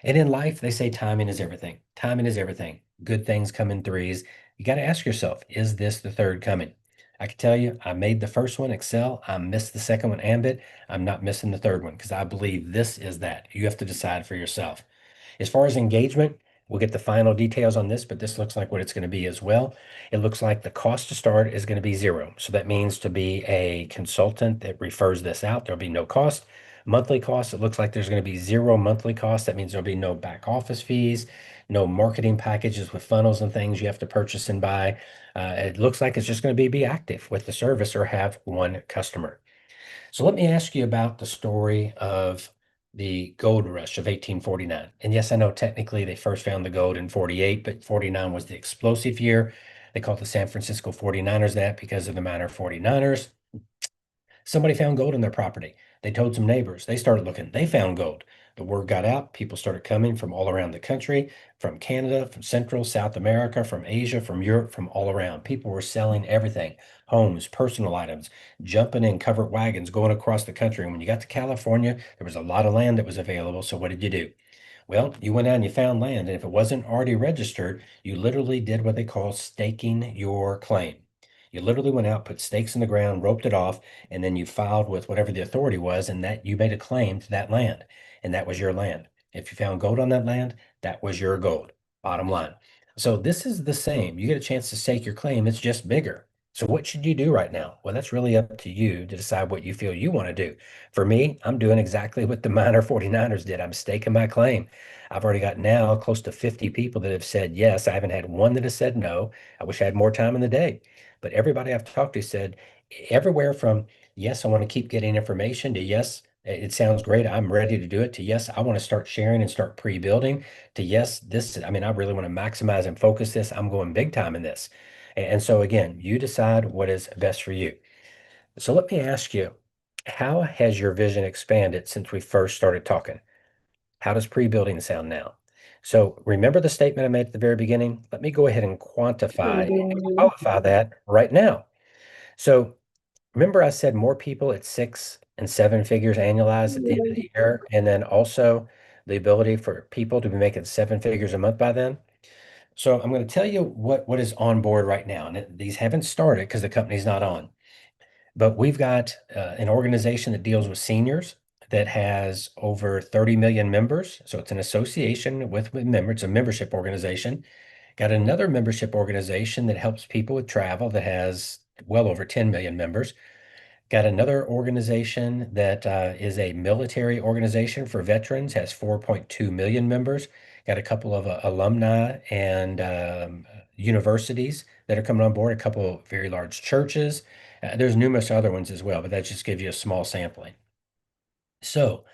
And in life, they say timing is everything. Timing is everything. Good things come in threes. You got to ask yourself, is this the third coming? I can tell you, I made the first one, Excel. I missed the second one, Ambit. I'm not missing the third one because I believe this is that. You have to decide for yourself. As far as engagement, we'll get the final details on this, but this looks like what it's going to be as well. It looks like the cost to start is going to be 0. So that means to be a consultant that refers this out, there'll be no cost. Monthly cost, it looks like there's going to be 0 monthly cost. That means there'll be no back office fees, no marketing packages with funnels and things you have to purchase and buy. It looks like it's just going to be active with the service or have 1 customer. So let me ask you about the story of the gold rush of 1849. And yes, I know technically they first found the gold in 48, but 49 was the explosive year. They called the San Francisco 49ers that because of the Miner 49ers. Somebody found gold in their property. They told some neighbors. They started looking. They found gold. The word got out. People started coming from all around the country, from Canada, from Central, South America, from Asia, from Europe, from all around. People were selling everything, homes, personal items, jumping in covered wagons, going across the country. And when you got to California, there was a lot of land that was available. So what did you do? Well, you went out and you found land. And if it wasn't already registered, you literally did what they call staking your claim. You literally went out, put stakes in the ground, roped it off, and then you filed with whatever the authority was, and that you made a claim to that land, and that was your land. If you found gold on that land, that was your gold, bottom line. So this is the same. You get a chance to stake your claim, it's just bigger. So what should you do right now? Well, that's really up to you to decide what you feel you want to do. For me, I'm doing exactly what the Miner 49ers did. I'm staking my claim. I've already got now close to 50 people that have said yes. I haven't had one that has said no. I wish I had more time in the day. But everybody I've talked to said, everywhere from, yes, I want to keep getting information to yes, it sounds great. I'm ready to do it to yes, I want to start sharing and start pre-building to yes, I mean, I really want to maximize and focus this. I'm going big time in this. And so again, you decide what is best for you. So let me ask you, how has your vision expanded since we first started talking? How does pre-building sound now? So remember the statement I made at the very beginning? Let me go ahead and quantify and qualify that right now. So remember I said more people at 6 and 7 figures annualized at the end of the year, and then also the ability for people to be making 7 figures a month by then. So I'm going to tell you what is on board right now, and these haven't started because the company's not on. But we've got an organization that deals with seniors that has over 30 million members. So it's an association with members, it's a membership organization. Got another membership organization that helps people with travel that has well over 10 million members. Got another organization that is a military organization for veterans, has 4.2 million members. Got a couple of alumni and universities that are coming on board, a couple of very large churches. There's numerous other ones as well, but that just gives you a small sampling. So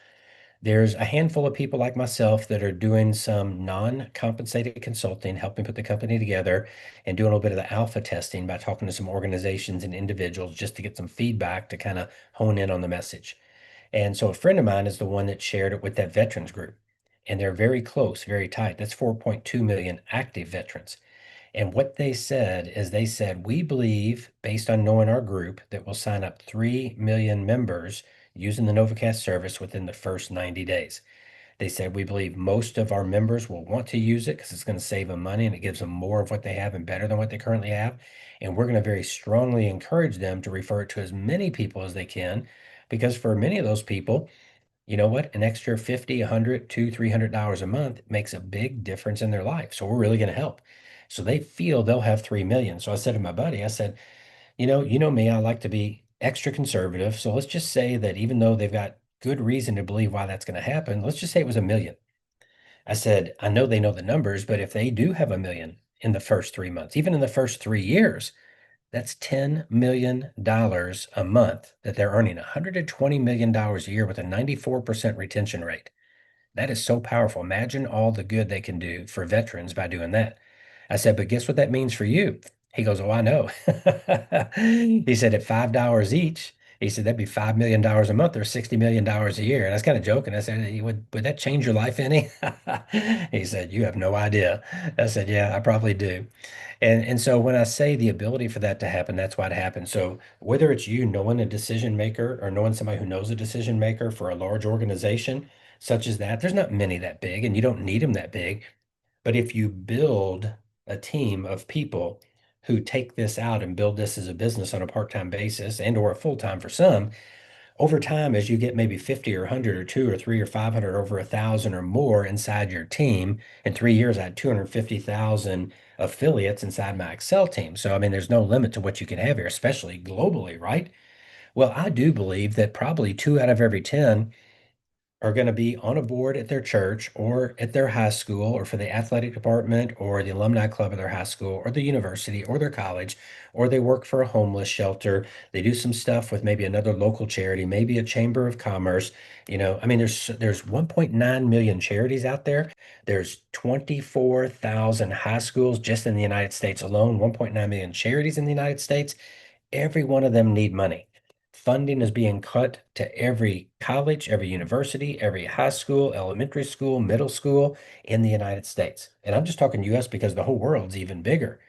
there's a handful of people like myself that are doing some non-compensated consulting, helping put the company together and doing a little bit of the alpha testing by talking to some organizations and individuals just to get some feedback to kind of hone in on the message. And so a friend of mine is the one that shared it with that veterans group. And they're very close, very tight. That's 4.2 million active veterans. And what they said is they said, we believe, based on knowing our group, that we'll sign up 3 million members using the Novacast service within the first 90 days. They said, we believe most of our members will want to use it because it's going to save them money and it gives them more of what they have and better than what they currently have. And we're going to very strongly encourage them to refer it to as many people as they can, because for many of those people, you know what? An extra 50, 100, $200, $300 a month makes a big difference in their life. So we're really going to help. So they feel they'll have 3 million. So I said to my buddy, I said, you know me, I like to be extra conservative. So let's just say that even though they've got good reason to believe why that's going to happen, let's just say it was 1 million. I said, I know they know the numbers, but if they do have 1 million in the first 3 months, even in the first 3 years, that's $10 million a month that they're earning, $120 million a year with a 94% retention rate. That is so powerful. Imagine all the good they can do for veterans by doing that. I said, but guess what that means for you? He goes, oh, I know. He said, at $5 each, he said, that'd be $5 million a month or $60 million a year. And I was kind of joking. I said, "Hey, would that change your life any?" He said, you have no idea. I said, yeah, I probably do. And so when I say the ability for that to happen, that's why it happens. So whether it's you knowing a decision maker or knowing somebody who knows a decision maker for a large organization such as that, there's not many that big, and you don't need them that big. But if you build a team of people who take this out and build this as a business on a part-time basis and or a full-time for some, over time, as you get maybe 50 or 100 or 2 or 3 or 500, over 1,000 or more inside your team, in 3 years, I had 250,000 affiliates inside my Excel team. So, I mean, there's no limit to what you can have here, especially globally, right? Well, I do believe that probably 2 out of every 10 are going to be on a board at their church or at their high school or for the athletic department or the alumni club of their high school or the university or their college, or they work for a homeless shelter. They do some stuff with maybe another local charity, maybe a chamber of commerce. I mean, there's 1.9 million charities out there. There's 24,000 high schools just in the United States alone, 1.9 million charities in the United States. Every one of them need money. Funding is being cut to every college, every university, every high school, elementary school, middle school in the United States. And I'm just talking US because the whole world's even bigger.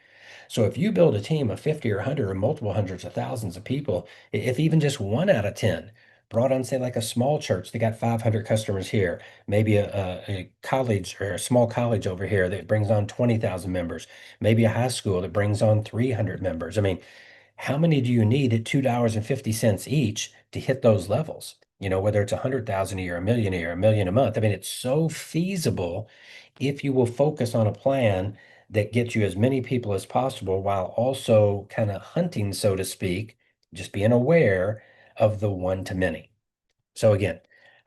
So if you build a team of 50 or 100 or multiple hundreds of thousands of people, if even just 1 out of 10 brought on, say, like a small church that got 500 customers here, maybe a college or a small college over here that brings on 20,000 members, maybe a high school that brings on 300 members. I mean, how many do you need at $2.50 each to hit those levels? Whether it's 100,000 a year, 1 million a year, 1 million a month. I mean, it's so feasible if you will focus on a plan that gets you as many people as possible while also kind of hunting, so to speak, just being aware of the one to many. So again,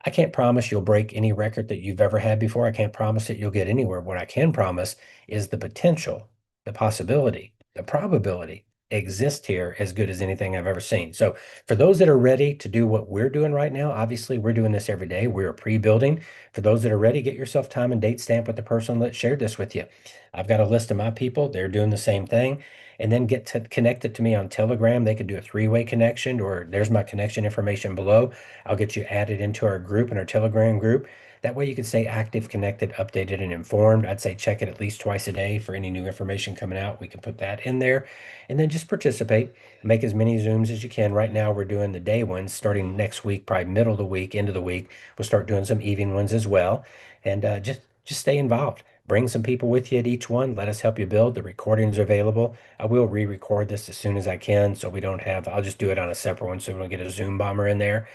I can't promise you'll break any record that you've ever had before. I can't promise that you'll get anywhere. What I can promise is the potential, the possibility, the probability exist here as good as anything I've ever seen. So for those that are ready to do what we're doing right now, obviously we're doing this every day. We're pre-building. For those that are ready, get yourself time and date stamp with the person that shared this with you. I've got a list of my people. They're doing the same thing. And then get to connected to me on Telegram. They could do a three-way connection, or there's my connection information below. I'll get you added into our group, in our Telegram group. That way you can stay active, connected, updated, and informed. I'd say check it at least twice a day for any new information coming out. We can put that in there. And then just participate. Make as many Zooms as you can. Right now, we're doing the day ones starting next week, probably middle of the week, end of the week. We'll start doing some evening ones as well. And just stay involved. Bring some people with you at each one. Let us help you build. The recordings are available. I will re-record this as soon as I can, so we don't have, I'll just do it on a separate one so we don't get a Zoom bomber in there.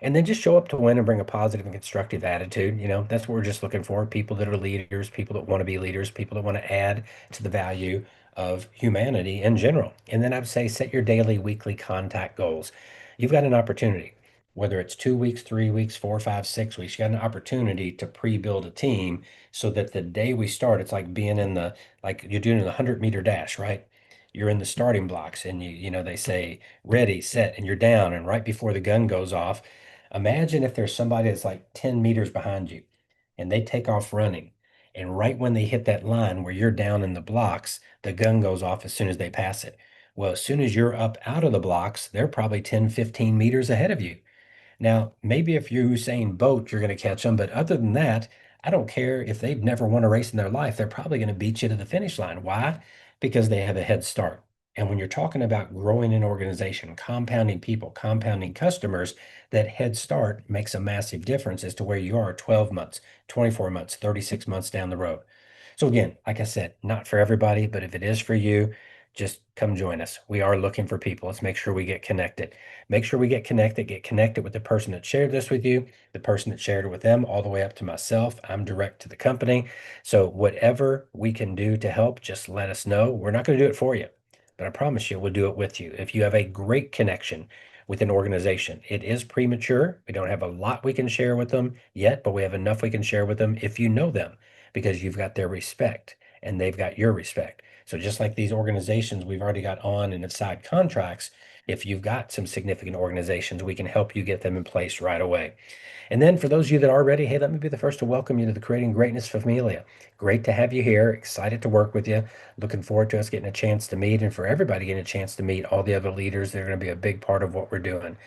And then just show up to win and bring a positive and constructive attitude. That's what we're just looking for. People that are leaders, people that want to be leaders, people that want to add to the value of humanity in general. And then I'd say set your daily, weekly contact goals. You've got an opportunity, whether it's 2 weeks, 3 weeks, 4, 5, 6 weeks, you got an opportunity to pre-build a team so that the day we start, it's like being like you're doing a 100-meter dash, right? You're in the starting blocks and they say ready, set, and you're down. And right before the gun goes off, imagine if there's somebody that's like 10 meters behind you and they take off running. And right when they hit that line where you're down in the blocks, the gun goes off as soon as they pass it. Well, as soon as you're up out of the blocks, they're probably 10, 15 meters ahead of you. Now, maybe if you're Usain Bolt, you're going to catch them. But other than that, I don't care if they've never won a race in their life. They're probably going to beat you to the finish line. Why? Because they have a head start. And when you're talking about growing an organization, compounding people, compounding customers, that head start makes a massive difference as to where you are 12 months, 24 months, 36 months down the road. So again, like I said, not for everybody, but if it is for you, just come join us. We are looking for people. Let's make sure we get connected. Make sure we get connected with the person that shared this with you, the person that shared it with them, all the way up to myself. I'm direct to the company. So whatever we can do to help, just let us know. We're not going to do it for you, but I promise you we'll do it with you. If you have a great connection with an organization, it is premature. We don't have a lot we can share with them yet, but we have enough we can share with them if you know them, because you've got their respect and they've got your respect. So just like these organizations we've already got on and inside contracts, if you've got some significant organizations, we can help you get them in place right away. And then for those of you that are ready, hey, let me be the first to welcome you to the Creating Greatness Familia. Great to have you here. Excited to work with you. Looking forward to us getting a chance to meet, and for everybody getting a chance to meet all the other leaders. They're going to be a big part of what we're doing.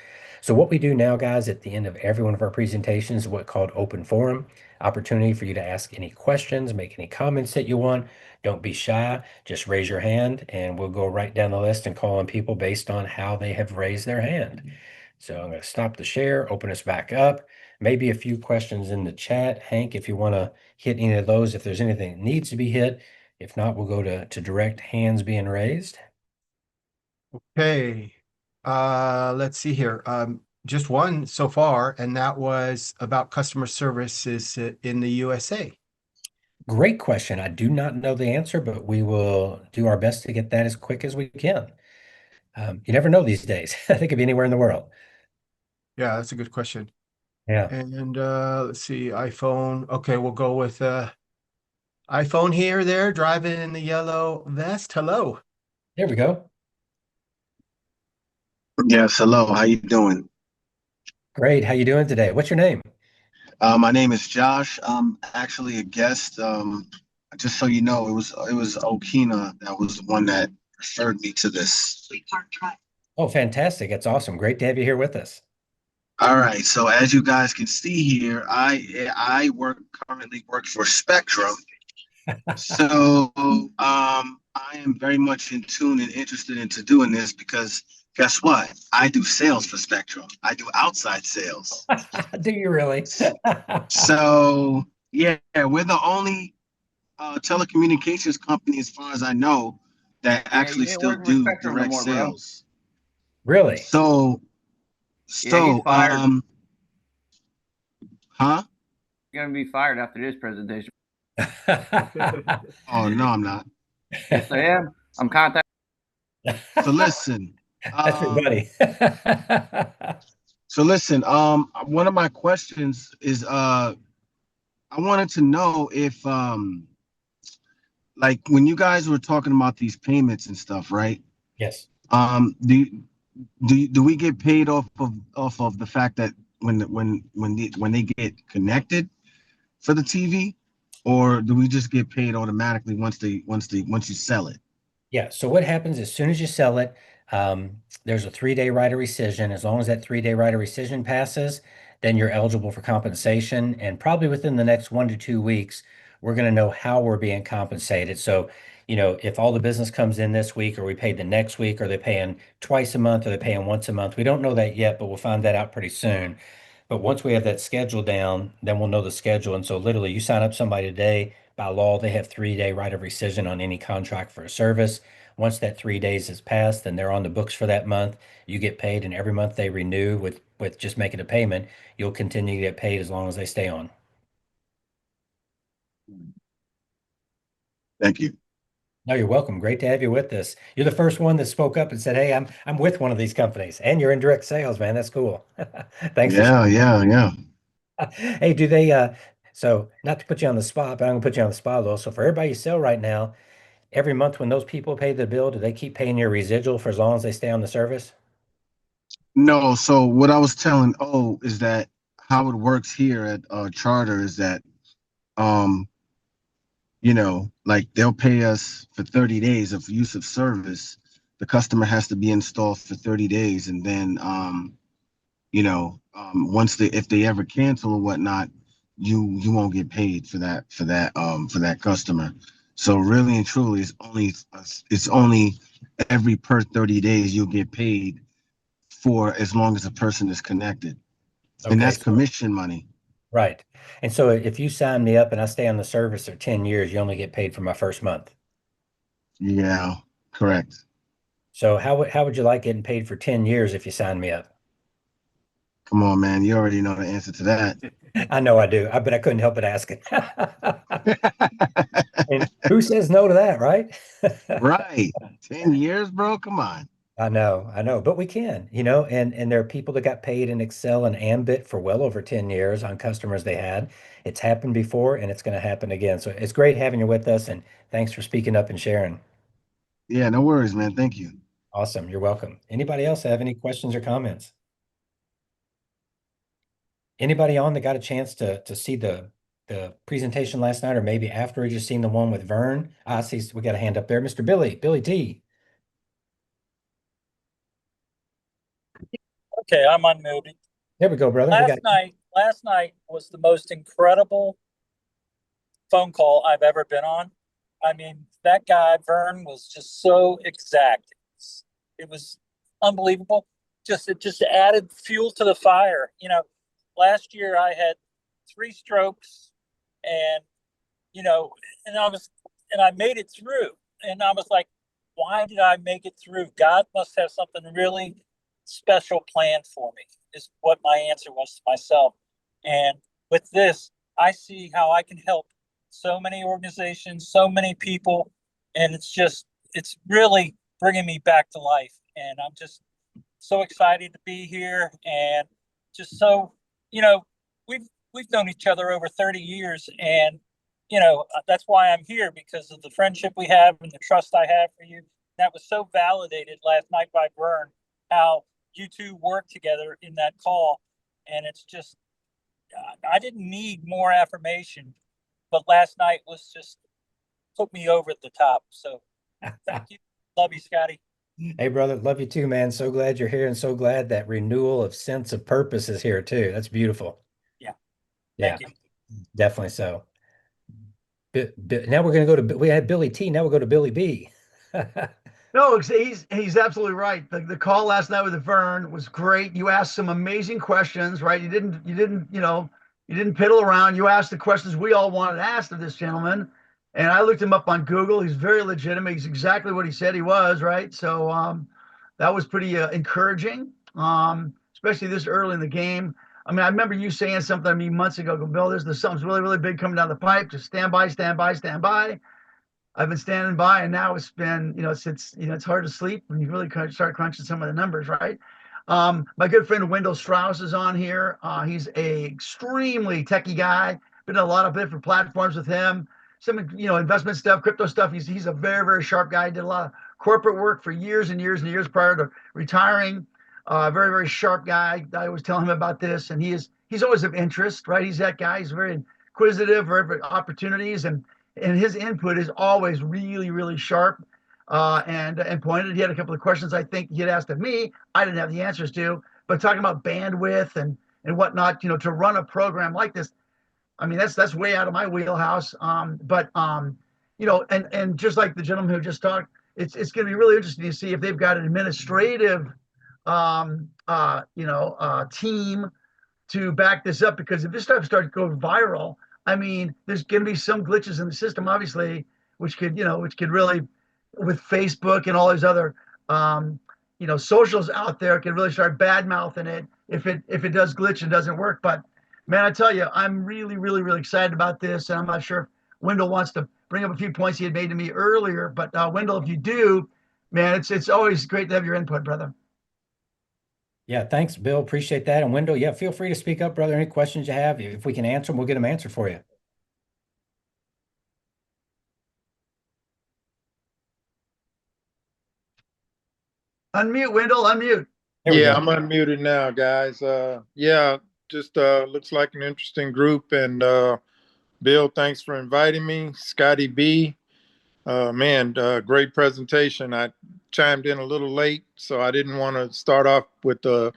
So what we do now, guys, at the end of every one of our presentations is what's called open forum. Opportunity for you to ask any questions, make any comments that you want. Don't be shy. Just raise your hand and we'll go right down the list and call on people based on how they have raised their hand. So I'm going to stop the share, open us back up. Maybe a few questions in the chat. Hank, if you want to hit any of those, if there's anything that needs to be hit. If not, we'll go to direct hands being raised. Okay, let's see here. Just one so far, and that was about customer services in the USA. Great question. I do not know the answer, but we will do our best to get that as quick as we can. You never know these days. I think of anywhere in the world. Yeah, that's a good question. Yeah. And let's see, iPhone. Okay, we'll go with iPhone here, there, driving in the yellow vest. Hello. There we go. Yes, hello. How you doing? Great. How you doing today? What's your name? My name is Josh. I'm actually a guest. Just so you know, it was Okina that was the one that referred me to this. Oh, fantastic. That's awesome. Great to have you here with us. All right. So as you guys can see here, I currently work for Spectrum. So I am very much in tune and interested into doing this because guess what? I do sales for Spectrum. I do outside sales. Do you really? So yeah, we're the only telecommunications company, as far as I know, that actually still do direct sales. Really? So he's fired. Huh? You're gonna be fired after this presentation. Oh no, I'm not. Yes, I am. I'm contacting. So listen. That's your buddy. So listen, one of my questions is I wanted to know if like when you guys were talking about these payments and stuff, right? Yes. Do we get paid off of the fact that when they get connected for the TV, or do we just get paid automatically once you sell it? Yeah. So what happens as soon as you sell it, there's a 3-day right of rescission. As long as that 3-day right of rescission passes, then you're eligible for compensation. And probably within the next 1 to 2 weeks, we're going to know how we're being compensated. So, if all the business comes in this week, or we paid the next week, or they're paying twice a month, or they're paying once a month, we don't know that yet, but we'll find that out pretty soon. But once we have that schedule down, then we'll know the schedule. And so literally you sign up somebody today, by law, they have 3-day right of rescission on any contract for a service. Once that 3 days has passed, then they're on the books for that month. You get paid, and every month they renew with just making a payment, you'll continue to get paid as long as they stay on. Thank you. No, you're welcome. Great to have you with us. You're the first one that spoke up and said, "Hey, I'm with one of these companies," and you're in direct sales, man. That's cool. Thanks for Yeah. Hey, do they so not to put you on the spot, but I'm gonna put you on the spot though. So for everybody you sell right now, every month when those people pay the bill, do they keep paying your residual for as long as they stay on the service? No, so what I was telling is that how it works here at Charter is that um like they'll pay us for 30 days of use of service. The customer has to be installed for 30 days, and then once if they ever cancel or whatnot, you won't get paid for that customer. So really and truly, it's only every per 30 days you'll get paid for as long as a person is connected. And Okay, that's commission money. right. And so if you sign me up and I stay on the service for 10 years, you only get paid for my first month. Yeah, correct. So how would you like getting paid for 10 years if you sign me up? Come on, man. You already know the answer to that. I know I do. But I couldn't help but asking. And who says no to that, right? Right. 10 years, bro. Come on. I know, but we can, and there are people that got paid in Excel and Ambit for well over 10 years on customers they had. It's happened before and it's going to happen again. So it's great having you with us, and thanks for speaking up and sharing. Yeah, no worries, man. Thank you. Awesome. You're welcome. Anybody else have any questions or comments? Anybody on that got a chance to see the presentation last night, or maybe after just seen the one with Vern? I see we got a hand up there. Mr. Billy T. Okay, I'm unmuted. There we go, brother. We got Last night was the most incredible phone call I've ever been on. I mean, that guy, Vern, was just so exact. It was unbelievable. It just added fuel to the fire. Last year I had 3 strokes, and I made it through. And I was like, why did I make it through? God must have something really special planned for me, is what my answer was to myself. And with this, I see how I can help so many organizations, so many people, and it's really bringing me back to life. And I'm just so excited to be here, and just so, we've known each other over 30 years, and that's why I'm here, because of the friendship we have and the trust I have for you. That was so validated last night by Vern, how you two work together in that call. And it's just, I didn't need more affirmation, but last night was just put me over the top. So thank you. Love you, Scotty. Hey, brother, love you too, man. So glad you're here, and so glad that renewal of sense of purpose is here too. That's beautiful. Yeah. Yeah, Thank you. definitely so. Now we're going to go to, we had Billy T. Now we'll go to Billy B. No, he's absolutely right. The call last night with Vern was great. You asked some amazing questions, right? You didn't piddle around. You asked the questions we all wanted asked of this gentleman. And I looked him up on Google. He's very legitimate. He's exactly what he said he was, right? So that was pretty encouraging, especially this early in the game. I mean, I remember you saying something to me months ago, Bill, there's something really, really big coming down the pipe. Just stand by, stand by, stand by. I've been standing by, and now it's been, it's hard to sleep when you really start crunching some of the numbers, right? My good friend Wendell Strauss is on here. He's a extremely techie guy. Been on a lot of different platforms with him. Some, investment stuff, crypto stuff. He's a very, very sharp guy. Did a lot of corporate work for years and years and years prior to retiring. Very, very sharp guy. I always tell him about this, and he's always of interest, right? He's that guy. He's very inquisitive, very opportunities, and his input is always really, really sharp and pointed. He had a couple of questions I think he had asked of me. I didn't have the answers to, but talking about bandwidth and whatnot, to run a program like this, I mean, that's way out of my wheelhouse. And just like the gentleman who just talked, it's going to be really interesting to see if they've got an administrative, team to back this up. Because if this stuff starts to go viral, I mean, there's going to be some glitches in the system, obviously, which could really, with Facebook and all these other, socials out there, could really start bad mouthing it if it does glitch and doesn't work. But man, I tell you, I'm really, really, really excited about this, and I'm not sure if Wendell wants to bring up a few points he had made to me earlier. But Wendell, if you do, man, it's always great to have your input, brother. Yeah, thanks, Bill. Appreciate that. And Wendell, yeah, feel free to speak up, brother. Any questions you have, if we can answer them, we'll get them answered for you. Unmute, Wendell, unmute. There we Yeah, go. I'm unmuted now, guys. Yeah, just looks like an interesting group. And Bill, thanks for inviting me. Scotty B, man, great presentation. I chimed in a little late, so I didn't want to start off with a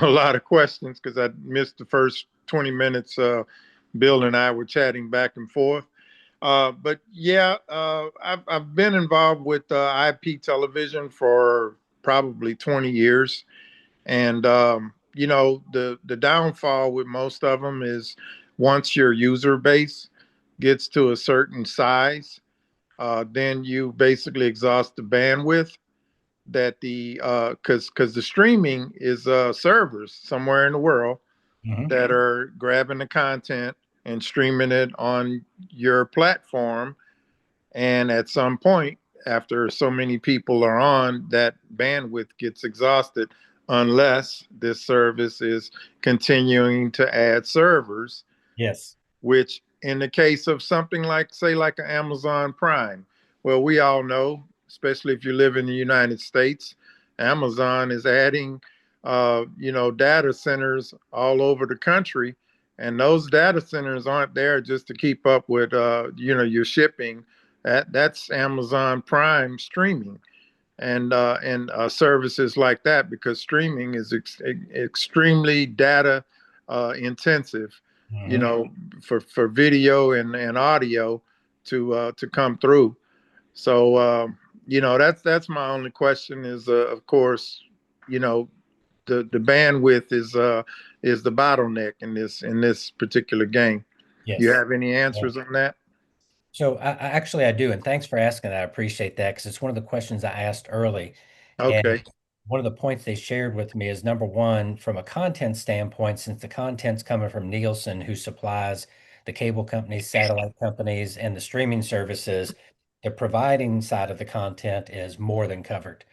lot of questions because I missed the first 20 minutes. Bill and I were chatting back and forth. But yeah, I've been involved with IP television for probably 20 years. And, the downfall with most of them is once your user base gets to a certain size, then you basically exhaust the bandwidth that because the streaming is servers somewhere in the world that are grabbing the content and streaming it on your platform. And at some point, after so many people are on, that bandwidth gets exhausted unless this service is continuing to add servers. Yes. Which in the case of something like, say, like an Amazon Prime, well, we all know, especially if you live in the United States, Amazon is adding, data centers all over the country. And those data centers aren't there just to keep up with, your shipping. That's Amazon Prime streaming and services like that, because streaming is extremely data intensive, for video and audio to come through. So, that's my only question is, of course, the bandwidth is the bottleneck in this particular game. Yes. You have any answers on that? So I do, and thanks for asking that. I appreciate that because it's one of the questions I asked early. Okay. And one of the points they shared with me is, number one, from a content standpoint, since the content's coming from Nielsen, who supplies the cable companies, satellite companies, and the streaming services, the providing side of the content is more than covered.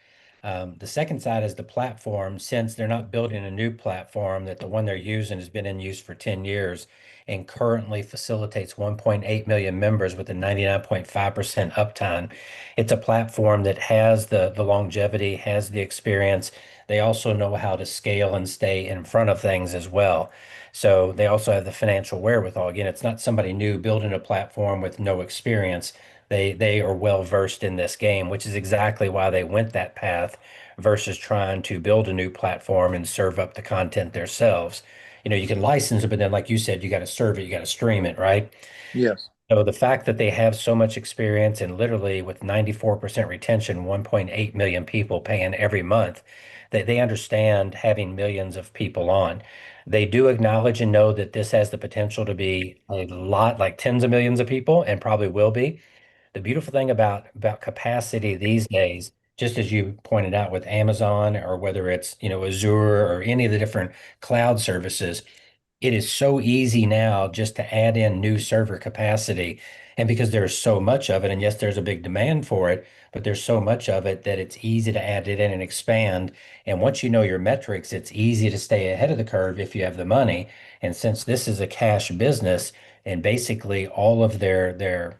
The second side is the platform. Since they're not building a new platform, that the one they're using has been in use for 10 years and currently facilitates 1.8 million members with a 99.5% uptime. It's a platform that has the longevity, has the experience. They also know how to scale and stay in front of things as well. So they also have the financial wherewithal. Again, it's not somebody new building a platform with no experience. They are well versed in this game, which is exactly why they went that path versus trying to build a new platform and serve up the content themselves. You can license it, but then, like you said, you got to serve it, you got to stream it, right? Yes. So the fact that they have so much experience and literally with 94% retention, 1.8 million people paying every month, that they understand having millions of people on. They do acknowledge and know that this has the potential to be a lot, like tens of millions of people, and probably will be. The beautiful thing about capacity these days, just as you pointed out with Amazon, or whether it's, Azure or any of the different cloud services, it is so easy now just to add in new server capacity. And because there's so much of it, and yes, there's a big demand for it, but there's so much of it that it's easy to add it in and expand. And once you know your metrics, it's easy to stay ahead of the curve if you have the money. And since this is a cash business and basically all of their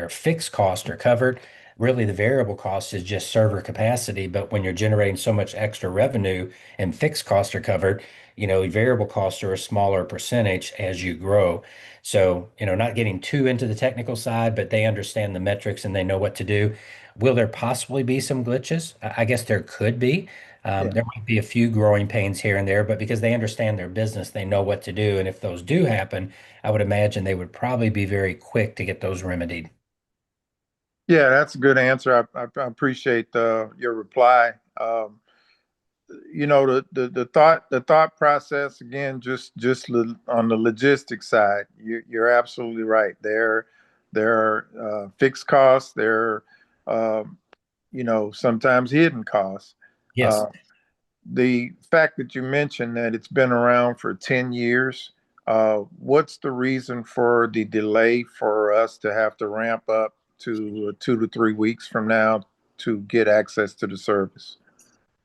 fixed costs are covered, Really, the variable cost is just server capacity. But when you're generating so much extra revenue and fixed costs are covered, variable costs are a smaller percentage as you grow. So, not getting too into the technical side, but they understand the metrics and they know what to do. Will there possibly be some glitches? I guess there could be. Yeah. There might be a few growing pains here and there, but because they understand their business, they know what to do. And if those do happen, I would imagine they would probably be very quick to get those remedied. Yeah, that's a good answer. I appreciate your reply. The thought process again, on the logistics side, you're absolutely right. There are fixed costs. There are sometimes hidden costs. Yes. Uh, the fact that you mentioned that it's been around for 10 years, what's the reason for the delay for us to have to ramp up to 2 to 3 weeks from now to get access to the service?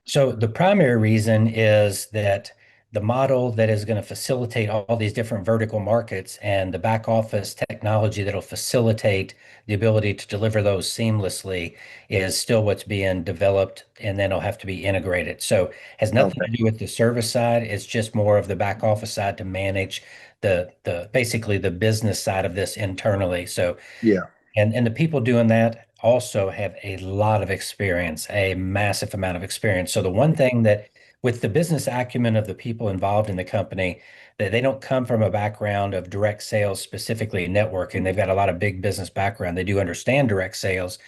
So the primary reason is that the model that is going to facilitate all these different vertical markets and the back office technology that'll facilitate the ability to deliver those seamlessly is still what's being developed, and then it'll have to be integrated. So has nothing Okay. to do with the service side. It's just more of the back office side to manage the basically the business side of this internally. So Yeah. and the people doing that also have a lot of experience, a massive amount of experience. So the one thing that with the business acumen of the people involved in the company, that they don't come from a background of direct sales, specifically networking. They've got a lot of big business background. They do understand direct sales,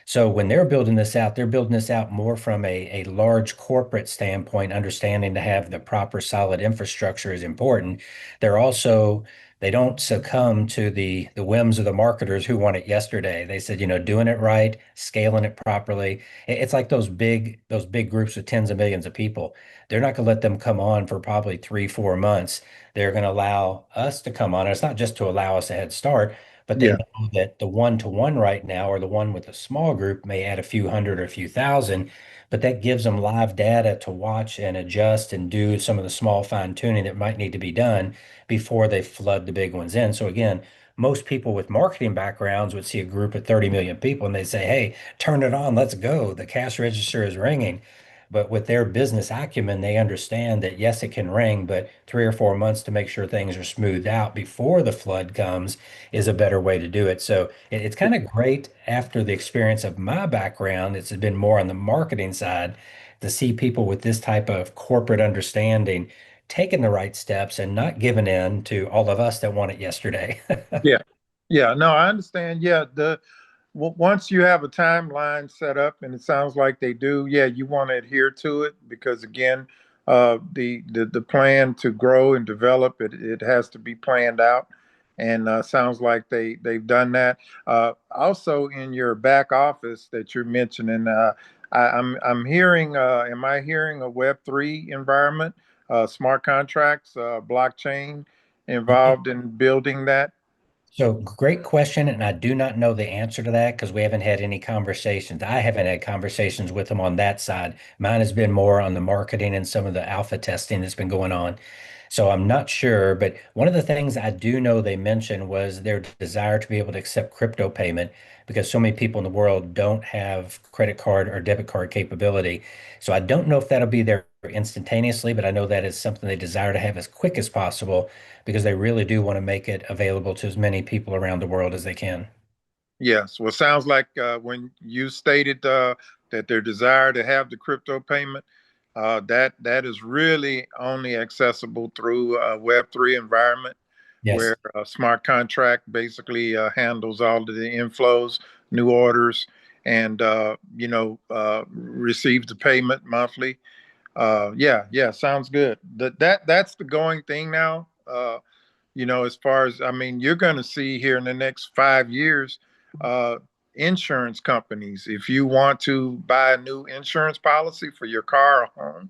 so when they're building this out, they're building this out more from a large corporate standpoint, understanding to have the proper solid infrastructure is important. They're also, they don't succumb to the whims of the marketers who want it yesterday. They said, doing it right, scaling it properly. It's like those big groups with tens of millions of people. They're not going to let them come on for probably 3, 4 months. They're going to allow us to come on. And it's not just to allow us a head start, but they Yeah. know that the one-to-one right now, or the one with a small group, may add a few hundred or a few thousand, but that gives them live data to watch and adjust and do some of the small fine tuning that might need to be done before they flood the big ones in. So again, most people with marketing backgrounds would see a group of 30 million people and they say, hey, turn it on, let's go. The cash register is ringing. But with their business acumen, they understand that yes, it can ring, but 3 or 4 months to make sure things are smoothed out before the flood comes is a better way to do it. So it's kind of great after the experience of my background. It's been more on the marketing side to see people with this type of corporate understanding taking the right steps and not giving in to all of us that want it yesterday. Yeah. Yeah. No, I understand. Yeah. Once you have a timeline set up, and it sounds like they do, yeah, you want to adhere to it because again, the plan to grow and develop it has to be planned out, and sounds like they've done that. Also, in your back office that you're mentioning, I'm hearing. Am I hearing a Web3 environment, smart contracts, blockchain involved in building that? So great question, and I do not know the answer to that because we haven't had any conversations. I haven't had conversations with them on that side. Mine has been more on the marketing and some of the alpha testing that's been going on. So I'm not sure, but one of the things I do know they mentioned was their desire to be able to accept crypto payment because so many people in the world don't have credit card or debit card capability. So I don't know if that'll be there instantaneously, but I know that is something they desire to have as quick as possible because they really do want to make it available to as many people around the world as they can. Yes. Well, sounds like when you stated that their desire to have the crypto payment, that is really only accessible through a Web3 environment Yes. where a smart contract basically handles all of the inflows, new orders, and receives the payment monthly. Yeah, yeah, sounds good. That's the going thing now. As far as I mean, you're going to see here in the next 5 years, uh, insurance companies. If you want to buy a new insurance policy for your car or home,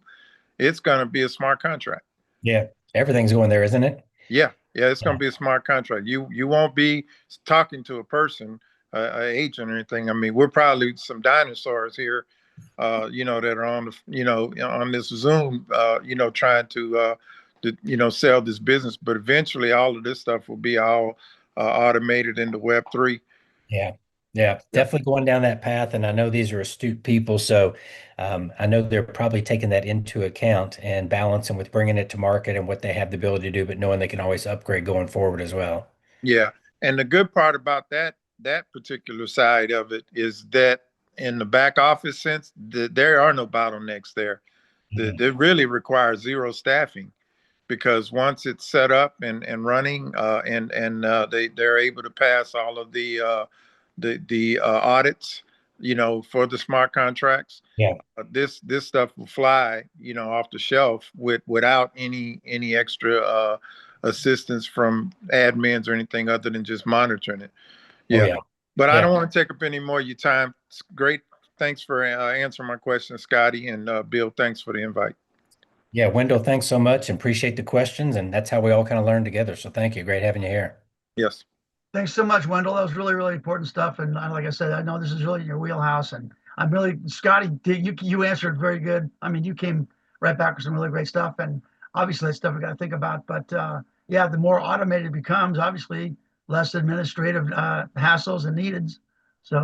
it's going to be a smart contract. Yeah. Everything's going there, isn't it? Yeah, yeah, it's going Yeah. to be a smart contract. You won't be talking to a person, an agent or anything. I mean, we're probably some dinosaurs here, that are on on this Zoom, trying to sell this business. But eventually, all of this stuff will be all automated into Web3. Yeah. Yeah, definitely going down that path. And I know these are astute people. So I know they're probably taking that into account and balancing with bringing it to market and what they have the ability to do, but knowing they can always upgrade going forward as well. Yeah. And the good part about that particular side of it is that in the back office sense, there are no bottlenecks there. It really requires zero staffing because once it's set up and running, they're able to pass all of the audits, for the smart contracts. Yeah. This stuff will fly, off the shelf without any extra assistance from admins or anything other than just monitoring it. Oh, Yeah. yeah. But I Yeah. don't want to take up any more of your time. It's great. Thanks for answering my question, Scotty, and Bill. Thanks for the invite. Yeah, Wendell, thanks so much and appreciate the questions. And that's how we all kind of learn together. So thank you. Great having you here. Yes. Thanks so much, Wendell. That was really, really important stuff. And like I said, I know this is really your wheelhouse. And I'm really, Scotty, you answered very good. I mean, you came right back with some really great stuff. And obviously, that's stuff we got to think about. But yeah, the more automated it becomes, obviously, less administrative hassles and needed. So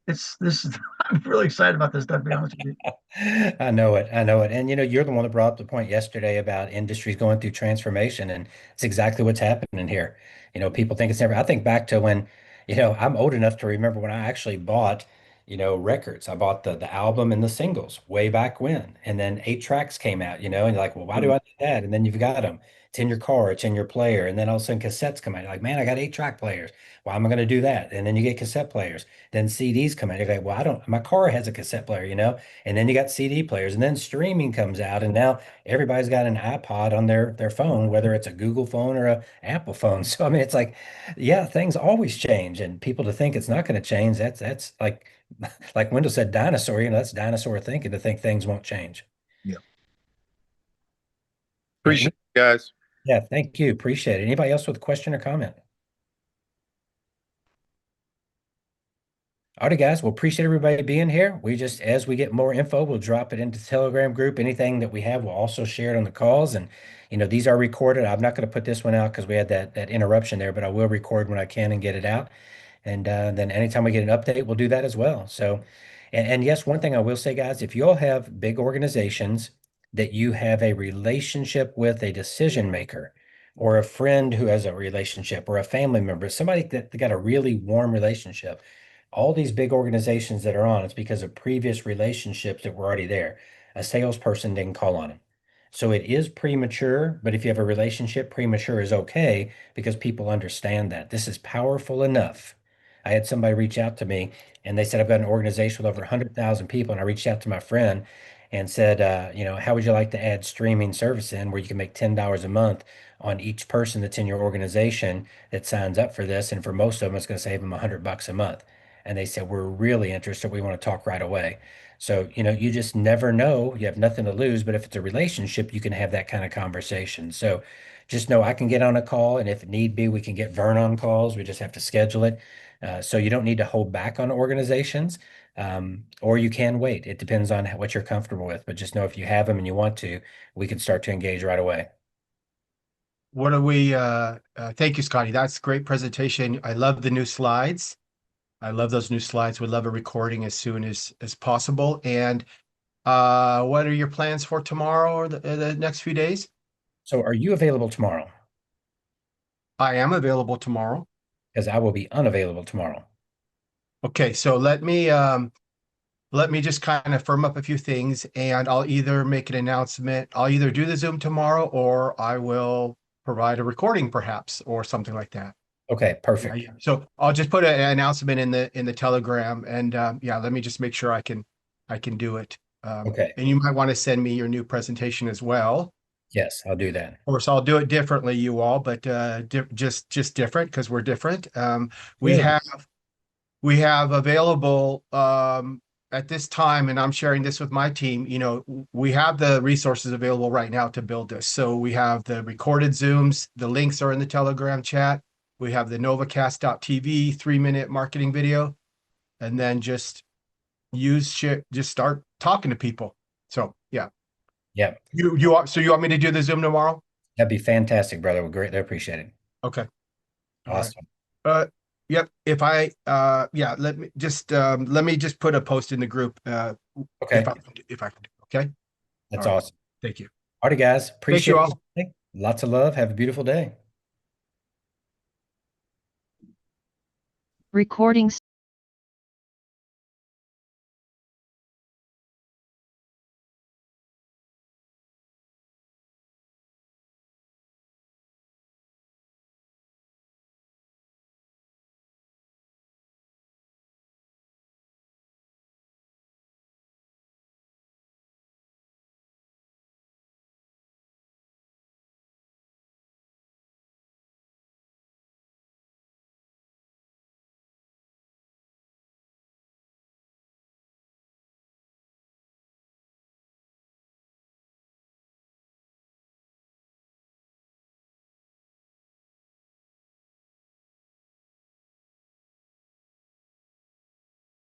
I'm really excited about this stuff, to be honest with you. I know it. I know it. And you're the one that brought up the point yesterday about industries going through transformation, and it's exactly what's happening here. People think it's never. I think back to when, I'm old enough to remember when I actually bought, records. I bought the album and the singles way back when, and then 8 tracks came out. And you're like, well, why do I do that? And then you've got them. It's in your car. It's in your player. And then all of a sudden cassettes come out. You're like, man, I got 8 track players. Why am I going to do that? And then you get cassette players. Then CDs come out. You're like, well, I don't. My car has a cassette player. And then you got CD players, and then streaming comes out, and now everybody's got an iPod on their phone, whether it's a Google phone or a Apple phone. So I mean, it's like, yeah, things always change, and people to think it's not going to change, that's like Wendell said, dinosaur. That's dinosaur thinking to think things won't change. Yeah. Appreciate it, guys. Yeah, thank you. Appreciate it. Anybody else with a question or comment? All right, guys. Well, appreciate everybody being here. As we get more info, we'll drop it into the Telegram group. Anything that we have, we'll also share it on the calls. And, these are recorded. I'm not going to put this one out because we had that interruption there, but I will record when I can and get it out. And then anytime we get an update, we'll do that as well. So, and yes, one thing I will say, guys, if you all have big organizations that you have a relationship with a decision maker or a friend who has a relationship or a family member, somebody that got a really warm relationship, all these big organizations that are on, it's because of previous relationships that were already there. A salesperson didn't call on them. So it is premature, but if you have a relationship, premature is okay because people understand that. This is powerful enough. I had somebody reach out to me and they said, I've got an organization with over 100,000 people. And I reached out to my friend and said, how would you like to add streaming service in where you can make $10 a month on each person that's in your organization that signs up for this? And for most of them, it's going to save them $100 a month. And they said, we're really interested. We want to talk right away. So, you just never know. You have nothing to lose. But if it's a relationship, you can have that kind of conversation. So just know I can get on a call. And if need be, we can get Vern on calls. We just have to schedule it. So you don't need to hold back on organizations, or you can wait. It depends on what you're comfortable with. But just know if you have them and you want to, we can start to engage right away. What do we, thank you, Scotty. That's a great presentation. I love the new slides. I love those new slides. Would love a recording as soon as possible. And what are your plans for tomorrow or the next few days? So are you available tomorrow? I am available tomorrow. Because I will be unavailable tomorrow. Okay, so let me just kind of firm up a few things, and I'll either make an announcement. I'll either do the Zoom tomorrow, or I will provide a recording, perhaps, or something like that. Okay, perfect. Yeah. So I'll just put an announcement in the Telegram, and yeah, let me just make sure I can do it. Okay. And you might want to send me your new presentation as well. Yes, I'll do that. Of course, I'll do it differently, you all, but just different because we're different. We have available at this time, and I'm sharing this with my team. We have the resources available right now to build this. So we have the recorded Zooms. The links are in the Telegram chat. We have the Novacast.tv 3-minute marketing video, and then just start talking to people. So yeah. Yeah. You want me to do the Zoom tomorrow? That'd be fantastic, brother. We'll greatly appreciate it. Okay. Awesome. Yep. If I, yeah, let me just put a post in the group, Okay, if I can do, okay? that's All right. awesome. Thank you. All right, guys. Thank you Appreciate all. it. Lots of love. Have a beautiful day. Recording